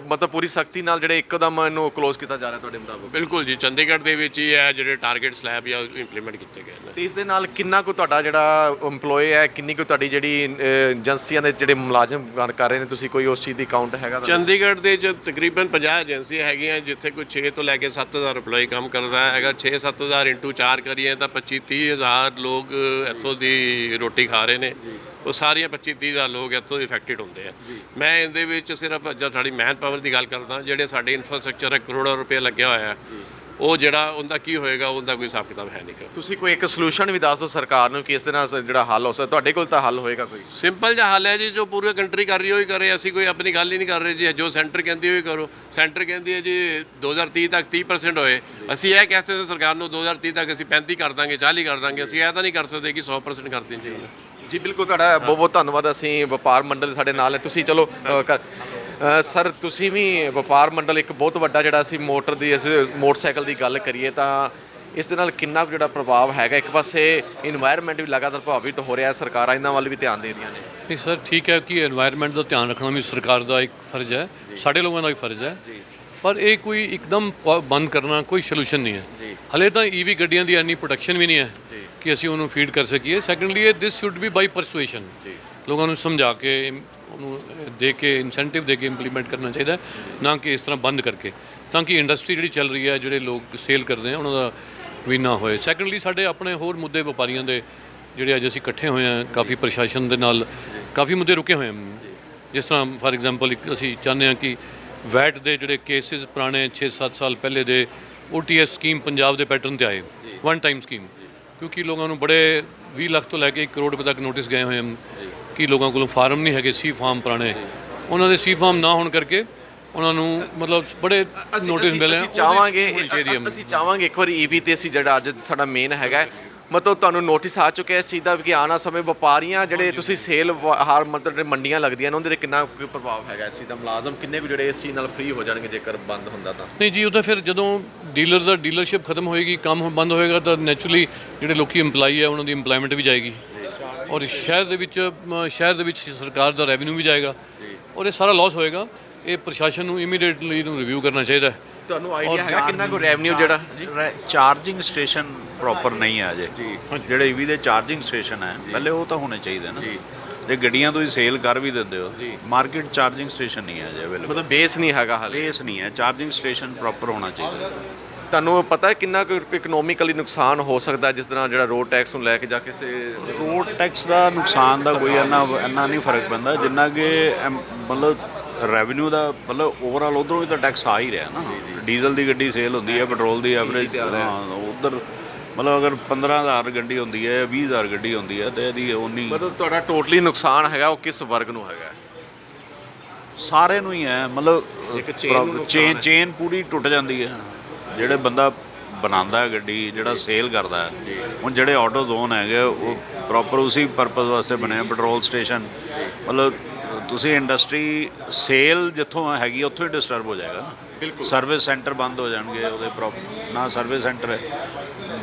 ਮਤਲਬ ਪੂਰੀ ਸਖਤੀ ਨਾਲ ਜਿਹੜੇ ਇੱਕਦਮ ਇਹਨੂੰ ਕਲੋਜ਼ ਕੀਤਾ ਜਾ ਰਿਹਾ ਤੁਹਾਡੇ ਮੁਤਾਬਕ ਬਿਲਕੁਲ ਜੀ ਚੰਡੀਗੜ੍ਹ ਦੇ ਵਿੱਚ ਹੀ ਹੈ ਜਿਹੜੇ ਟਾਰਗੇਟ ਸਲੈਬ ਜਾਂ ਇੰਪਲੀਮੈਂਟ ਕੀਤੇ ਗਏ ਨੇ ਤੇ ਇਸ ਦੇ ਨਾਲ ਕਿੰਨਾ ਕੁ ਤੁਹਾਡਾ ਜਿਹੜਾ EMPLOYE ਹੈ ਕਿੰਨੀ ਕੁ ਤੁਹਾਡੀ ਜਿਹੜੀ ਏਜੰਸੀਆਂ ਦੇ ਜਿਹੜੇ ਮੁਲਾਜ਼ਮ ਕਰ ਰਹੇ ਨੇ ਤੁਸੀਂ ਕੋਈ ਉਸ ਚੀਜ਼ ਦੀ ਕਾਊਂਟ ਹੈਗਾ ਚੰਡੀਗੜ੍ਹ ਦੇ 'ਚ ਤਕਰੀਬਨ 50 ਏਜੰਸੀਆਂ ਹੈਗੀਆਂ ਜਿੱਥੇ ਕੋਈ 6 ਤੋਂ ਲੈ ਕੇ 7,000 EMPLOYE ਕੰਮ ਕਰਦਾ ਹੈ ਅਗਰ 6-7,000 × 4 ਕਰੀਏ ਤਾਂ 25-30,000 ਲੋਕ ਇੱਥੋਂ ਦੀ ਰੋਟੀ ਖਾ ਰਹੇ ਨੇ ਉਹ ਸਾਰੀਆਂ 25-30,000 ਲੋਕ ਇੱਥੋਂ ਦੇ ਇਫੈਕਟਡ ਹੁੰਦੇ ਆ ਮੈਂ ਇਹਦੇ ਵਿੱਚ ਸਿਰਫ ਜਦ ਸਾਡੀ ਮੈਨ ਪਾਵਰ ਦੀ ਗੱਲ ਕਰਦਾ ਜਿਹੜੇ ਸਾਡੇ ਇਨਫਰਾਸਟ੍ਰਕਚਰ ਹੈ ਕਰੋੜਾਂ ਰੁਪਏ ਲੱਗਿਆ ਹੋਇਆ ਹੈ ਉਹ ਜਿਹੜਾ ਉਹਦਾ ਕੀ ਹੋਏਗਾ ਉਹਦਾ ਕੋਈ ਹਿਸਾਬ ਕਿਤਾਬ ਹੈ ਨਹੀਂ ਤੁਸੀਂ ਕੋਈ ਇੱਕ ਸੋਲੂਸ਼ਨ ਵੀ ਦੱਸ ਦਿਓ ਸਰਕਾਰ ਨੂੰ ਕਿ ਇਸ ਦੇ ਨਾਲ ਜਿਹੜਾ ਹੱਲ ਹੋ ਸਕਦਾ ਤੁਹਾਡੇ ਕੋਲ ਤਾਂ ਹੱਲ ਹੋਏਗਾ ਕੋਈ ਸਿੰਪਲ ਜਿਹਾ ਹੱਲ ਹੈ ਜੀ ਜੋ ਪੂਰੀ ਕੰਟਰੀ ਕਰ ਰਹੀ ਹੋਈ ਕਰੇ ਅਸੀਂ ਕੋਈ ਆਪਣੀ ਗੱਲ ਹੀ ਨਹੀਂ ਕਰ ਰਹੇ ਜੀ ਜੋ ਸੈਂਟਰ ਕਹਿੰਦੀ ਹੋਈ ਕਰੋ ਸੈਂਟਰ ਕਹਿੰਦੀ ਹੈ ਜੀ 2030 ਤੱਕ 30% ਹੋਏ ਅਸੀਂ ਇਹ ਕਹਿ ਸਕਦੇ ਸਰਕਾਰ ਨੂੰ 2030 ਤੱਕ ਅਸੀਂ 35 ਕਰ ਦਾਂਗੇ 40 ਕਰ ਦਾਂਗੇ ਅਸੀਂ ਇਹ ਤਾਂ ਨਹੀਂ ਕਰ ਸਕਦੇ ਕਿ 100% ਕਰ ਦੇਣੀ ਚਾਹੀਦੀ ਜੀ ਬਿਲਕੁਲ ਤੁਹਾਡਾ ਬਹੁਤ ਬਹੁਤ ਧੰਨਵਾਦ ਅਸੀਂ ਵਪਾਰ ਮੰਡਲ ਸਾਡੇ ਨਾਲ ਹੈ ਤੁਸੀਂ ਚਲੋ ਸਰ ਤੁਸੀਂ ਵੀ ਵਪਾਰ ਮੰਡਲ ਇੱਕ ਬਹੁਤ ਵੱਡਾ ਜਿਹੜਾ ਅਸੀਂ ਮੋਟਰਸਾਈਕਲ ਦੀ ਗੱਲ ਕਰੀਏ ਤਾਂ ਇਸ ਦੇ ਨਾਲ ਕਿੰਨਾ ਕੁ ਜਿਹੜਾ ਪ੍ਰਭਾਵ ਹੈਗਾ ਇੱਕ ਪਾਸੇ এনवायरमेंट ਵੀ ਲਗਾਤਾਰ ਪ੍ਰਭਾਵਿਤ ਹੋ ਰਿਹਾ ਸਰਕਾਰਾਂ ਇਹਨਾਂ ਵੱਲ ਵੀ ਧਿਆਨ ਦੇ ਰਹੀਆਂ ਨੇ ਨਹੀਂ ਸਰ ਠੀਕ ਹੈ ਕਿ এনवायरमेंट ਦਾ ਧਿਆਨ ਰੱਖਣਾ ਵੀ ਸਰਕਾਰ ਦਾ ਇੱਕ ਫਰਜ਼ ਹੈ ਸਾਡੇ ਲੋਕਾਂ ਦਾ ਵੀ ਫਰਜ਼ ਹੈ ਪਰ ਇਹ ਕੋਈ ਇੱਕਦਮ ਬੰਦ ਕਰਨਾ ਕੋਈ ਸੋਲੂਸ਼ਨ ਨਹੀਂ ਹੈ ਹਲੇ ਤਾਂ ਈਵੀ ਗੱਡੀਆਂ ਦੀ ਇੰਨੀ ਪ੍ਰੋਡਕਸ਼ਨ ਵੀ ਨਹੀਂ ਹੈ ਕਿ ਅਸੀਂ ਉਹਨੂੰ ਫੀਡ ਕਰ ਸਕੀਏ ਸੈਕੰਡਲੀ ਇਹ ਦਿਸ ਸ਼ੁੱਡ ਬੀ ਬਾਈ ਪਰਸੂਏਸ਼ਨ ਲੋਕਾਂ ਨੂੰ ਸਮਝਾ ਕੇ ਉਹਨੂੰ ਦੇ ਕੇ ਇਨਸੈਂਟਿਵ ਦੇ ਕੇ ਇੰਪਲੀਮੈਂਟ ਕਰਨਾ ਚਾਹੀਦਾ ਨਾ ਕਿ ਇਸ ਤਰ੍ਹਾਂ ਬੰਦ ਕਰਕੇ ਤਾਂ ਕਿ ਇੰਡਸਟਰੀ ਜਿਹੜੀ ਚੱਲ ਰਹੀ ਹੈ ਜਿਹੜੇ ਲੋਕ ਸੇਲ ਕਰਦੇ ਆ ਉਹਨਾਂ ਦਾ ਵੀ ਨਾ ਹੋਏ ਸੈਕੰਡਲੀ ਸਾਡੇ ਆਪਣੇ ਹੋਰ ਮੁੱਦੇ ਵਪਾਰੀਆਂ ਦੇ ਜਿਹੜੇ ਅੱਜ ਅਸੀਂ ਇਕੱਠੇ ਹੋਏ ਹਾਂ ਕਾਫੀ ਪ੍ਰਸ਼ਾਸਨ ਦੇ ਨਾਲ ਕਾਫੀ ਮੁੱਦੇ ਰੁਕੇ ਹੋਏ ਹਨ ਜਿਸ ਤਰ੍ਹਾਂ ਫਾਰ ਐਗਜ਼ਾਮਪਲ ਇੱਕ ਅਸੀਂ ਚਾਹੁੰਦੇ ਹਾਂ ਕਿ ਵੈਟ ਦੇ ਜਿਹੜੇ ਕੇਸਿਸ ਪੁਰਾਣੇ 6-7 ਸਾਲ ਪਹਿਲੇ ਦੇ OTS ਸਕੀਮ ਪੰਜਾਬ ਦੇ ਪੈਟਰਨ ਤੇ ਆਏ ਵਨ ਟਾਈਮ ਸਕੀਮ ਕਿਉਂਕਿ ਲੋਕਾਂ ਨੂੰ ਬੜੇ 20 ਲੱਖ ਤੋਂ ਲੈ ਕੇ 1 ਕਰੋੜ ਰੁਪਏ ਤੱਕ ਨੋਟਿਸ ਗਏ ਹੋਏ ਹਨ ਕਿ ਲੋਕਾਂ ਕੋਲੋਂ ਫਾਰਮ ਨਹੀਂ ਹੈਗੇ ਸੀ ਫਾਰਮ ਪੁਰਾਣੇ ਉਹਨਾਂ ਦੇ ਸੀ ਫਾਰਮ ਨਾ ਹੋਣ ਕਰਕੇ ਉਹਨਾਂ ਨੂੰ ਮਤਲਬ ਬੜੇ ਨੋਟਿਸ ਮਿਲੇ ਅਸੀਂ ਚਾਹਾਂਗੇ ਇੱਕ ਵਾਰੀ EV ਤੇ ਅਸੀਂ ਜਿਹੜਾ ਅੱਜ ਸਾਡਾ ਮੇਨ ਹੈਗਾ ਮਤਲਬ ਤੁਹਾਨੂੰ ਨੋਟਿਸ ਆ ਚੁੱਕਿਆ ਇਸ ਚੀਜ਼ ਦਾ ਕਿ ਆਉਣ ਵਾਲੇ ਸਮੇਂ ਵਪਾਰੀਆਂ ਜਿਹੜੇ ਤੁਸੀਂ ਸੇਲ ਹਾਰ ਮਤਲਬ ਮੰਡੀਆਂ ਲੱਗਦੀਆਂ ਨੇ ਉਹਦੇ 'ਤੇ ਕਿੰਨਾ ਪ੍ਰਭਾਵ ਹੈਗਾ ਇਸ ਚੀਜ਼ ਦਾ ਮੁਲਾਜ਼ਮ ਕਿੰਨੇ ਕੁ ਜਿਹੜੇ ਇਸ ਚੀਜ਼ ਨਾਲ ਫ੍ਰੀ ਹੋ ਜਾਣਗੇ ਜੇਕਰ ਬੰਦ ਹੁੰਦਾ ਤਾਂ ਨਹੀਂ ਜੀ ਉਹ ਤਾਂ ਫਿਰ ਜਦੋਂ ਡੀਲਰ ਦਾ ਡੀਲਰਸ਼ਿਪ ਖਤਮ ਹੋਏਗੀ ਕੰਮ ਬੰਦ ਹੋਏਗਾ ਤਾਂ ਨੈਚੁਰਲੀ ਜਿਹੜੇ ਲੋਕੀ EMPLOYE ਹੈ ਉਹਨਾਂ ਦੀ EMPLOYMENT ਵੀ ਜਾਏਗੀ ਔਰ ਸ਼ਹਿਰ ਦੇ ਵਿੱਚ ਸਰਕਾਰ ਦਾ ਰੈਵਨਿਊ ਵੀ ਜਾਏਗਾ ਔਰ ਇਹ ਸਾਰਾ ਲਾਸ ਹੋਏਗਾ ਇਹ ਪ੍ਰਸ਼ਾਸਨ ਨੂੰ ਇਮੀਡੀਏਟਲੀ ਇਹਨੂੰ ਰਿਵਿਊ ਕਰਨਾ ਚਾਹੀਦਾ ਤੁਹਾਨੂੰ ਆਈਡੀਆ ਹੈਗਾ ਕਿੰਨਾ ਕੋ ਰੈਵਨਿਊ ਜਿਹੜਾ ਚਾਰਜਿੰਗ ਸਟੇਸ਼ਨ ਪ੍ਰੋਪਰ ਨਹੀਂ ਆ ਅਜੇ ਜਿਹੜੇ EV ਦੇ ਚਾਰਜਿੰਗ ਸਟੇਸ਼ਨ ਹੈ ਪਹਿਲੇ ਉਹ ਤਾਂ ਹੋਣੇ ਚਾਹੀਦੇ ਨਾ ਜੇ ਗੱਡੀਆਂ ਤੁਸੀਂ ਸੇਲ ਕਰ ਵੀ ਦਿੰਦੇ ਹੋ ਮਾਰਕੀਟ ਚਾਰਜਿੰਗ ਸਟੇਸ਼ਨ ਨਹੀਂ ਹੈ ਅਜੇ ਅਵੇਲੇਬਲ ਮਤਲਬ ਬੇਸ ਨਹੀਂ ਹੈਗਾ ਹਾਲੇ ਬੇਸ ਨਹੀਂ ਹੈ ਚਾਰਜਿੰਗ ਸਟੇਸ਼ਨ ਪ੍ਰੋਪਰ ਹੋਣਾ ਚਾਹੀਦਾ ਤੁਹਾਨੂੰ ਪਤਾ ਹੈ ਕਿੰਨਾ ਕੁ ਇਕਨੋਮਿਕਲੀ ਨੁਕਸਾਨ ਹੋ ਸਕਦਾ ਜਿਸ ਤਰ੍ਹਾਂ ਜਿਹੜਾ ਰੋਡ ਟੈਕਸ ਨੂੰ ਲੈ ਕੇ ਜਾਂ ਕਿਸੇ ਰੋਡ ਟੈਕਸ ਦਾ ਨੁਕਸਾਨ ਦਾ ਕੋਈ ਇੰਨਾ ਨਹੀਂ ਫਰਕ ਪੈਂਦਾ ਜਿੰਨਾ ਕਿ ਮਤਲਬ ਰੈਵਨਿਊ ਦਾ ਮਤਲਬ ਓਵਰਆਲ ਉਧਰੋਂ ਵੀ ਤਾਂ ਟੈਕਸ ਆ ਹੀ ਰਿਹਾ ਨਾ ਡੀਜ਼ਲ ਦੀ ਗੱਡੀ ਸੇਲ ਹੁੰਦੀ ਹੈ ਪੈਟਰੋਲ ਦੀ ਐਵਰੇਜ ਉਧਰ ਮਤਲਬ ਅਗਰ 15,000 ਗੱਡੀ ਹੁੰਦੀ ਹੈ 20,000 ਗੱਡੀ ਹੁੰਦੀ ਹੈ ਤੇ ਇਹਦੀ ਉਨੀ ਮਤਲਬ ਤੁਹਾਡਾ ਟੋਟਲੀ ਨੁਕਸਾਨ ਹੈਗਾ ਉਹ ਕਿਸ ਵਰਗ ਨੂੰ ਹੈਗਾ ਸਾਰੇ ਨੂੰ ਹੀ ਹੈ, ਇੱਕ chain ਨੂੰ ਮਤਲਬ ਨੁਕਸਾਨ ਚੇਨ ਪੂਰੀ ਟੁੱਟ ਜਾਂਦੀ ਹੈ। ਜਿਹੜੇ ਬੰਦਾ ਬਣਾਉਂਦਾ ਹੈ ਗੱਡੀ, ਜਿਹੜਾ ਸੇਲ ਕਰਦਾ ਹੈ, ਹੁਣ ਜਿਹੜੇ ਆਟੋ ਜ਼ੋਨ ਹੈਗੇ ਉਹ ਪ੍ਰੋਪਰ ਉਸੇ ਪਰਪਸ ਵਾਸਤੇ ਬਣੇ ਆ। ਪੈਟਰੋਲ ਸਟੇਸ਼ਨ ਮਤਲਬ ਤੁਸੀਂ ਇੰਡਸਟਰੀ ਸੇਲ ਜਿੱਥੋਂ ਹੈਗੀ ਉੱਥੋਂ ਹੀ ਡਿਸਟਰਬ ਹੋ ਜਾਏਗਾ ਨਾ। ਸਰਵਿਸ ਸੈਂਟਰ ਬੰਦ ਹੋ ਜਾਣਗੇ ਉਹਦੇ ਪ੍ਰੋਪਰ ਨਾ ਸਰਵਿਸ ਸੈਂਟਰ।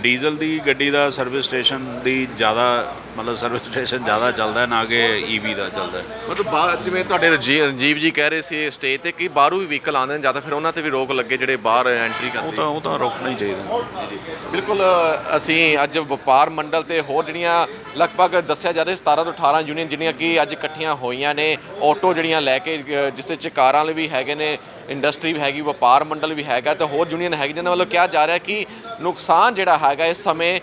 ਡੀਜ਼ਲ ਦੀ ਗੱਡੀ ਦਾ ਸਰਵਿਸ ਸਟੇਸ਼ਨ ਦੀ ਜ਼ਿਆਦਾ ਮਤਲਬ ਸਰਵਿਸ ਸਟੇਸ਼ਨ ਜ਼ਿਆਦਾ ਚੱਲਦਾ ਨਾ ਕਿ ਈਵੀ ਦਾ ਚੱਲਦਾ। ਮਤਲਬ ਬਾਹਰ ਜਿਵੇਂ ਤੁਹਾਡੇ ਰਣਜੀਵ ਜੀ ਕਹਿ ਰਹੇ ਸੀ ਸਟੇਜ ਤੇ ਕਿ ਬਾਹਰੋਂ ਵੀ ਵਹੀਕਲ ਆਉਂਦੇ ਨੇ ਜ਼ਿਆਦਾ, ਫਿਰ ਉਹਨਾਂ ਤੇ ਵੀ ਰੋਕ ਲੱਗੇ ਜਿਹੜੇ ਬਾਹਰ ਐਂਟਰੀ ਕਰਦੇ। ਉਹ ਤਾਂ ਰੋਕਣਾ ਹੀ ਚਾਹੀਦਾ। ਬਿਲਕੁਲ ਅਸੀਂ ਅੱਜ ਵਪਾਰ ਮੰਡਲ ਤੇ ਹੋਰ ਜਿਹੜੀਆਂ ਲਗਭਗ ਦੱਸਿਆ ਜਾ ਰਿਹਾ 17 ਤੋਂ 18 ਯੂਨੀਅਨ ਜਿਹੜੀਆਂ ਕਿ ਅੱਜ ਇਕੱਠੀਆਂ ਹੋਈਆਂ ਨੇ ਆਟੋ ਜਿਹੜੀਆਂ ਲੈ ਕੇ, ਜਿਸ ਵਿੱਚ ਕਾਰਾਂ ਵਾਲੇ ਵੀ ਹੈਗੇ ਨੇ, ਇੰਡਸਟਰੀ ਵੀ ਹੈਗੀ, ਵਪਾਰ ਮੰਡਲ ਵੀ ਹੈਗਾ ਤੇ ਹੋਰ ਯੂਨੀਅਨ ਹੈਗੀ, ਜਿਹਨਾਂ ਵੱਲੋਂ ਕਿਹਾ ਜਾ ਰਿਹਾ ਕਿ ਨੁਕਸਾਨ ਜਿਹੜਾ ਹੈਗਾ ਇਸ ਸਮੇਂ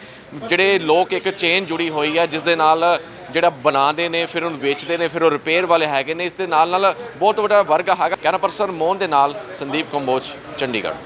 ਜਿਹੜੇ ਲੋਕ ਇੱਕ ਚੇਨ ਜੁੜੀ ਹੋਈ ਹੈ ਜਿਸ ਦੇ ਨਾਲ ਜਿਹੜਾ ਬਣਾਉਂਦੇ ਨੇ ਫਿਰ ਉਹਨੂੰ ਵੇਚਦੇ ਨੇ, ਫਿਰ ਉਹ ਰਿਪੇਅਰ ਵਾਲੇ ਹੈਗੇ ਨੇ। ਇਸ ਦੇ ਨਾਲ ਬਹੁਤ ਵੱਡਾ ਵਰਗ ਹੈਗਾ। ਕੈਮਰਾ ਪਰਸਨ ਮੋਹਨ ਦੇ ਨਾਲ ਸੰਦੀਪ ਕੰਬੋਜ, ਚੰਡੀਗੜ੍ਹ ਤੋਂ।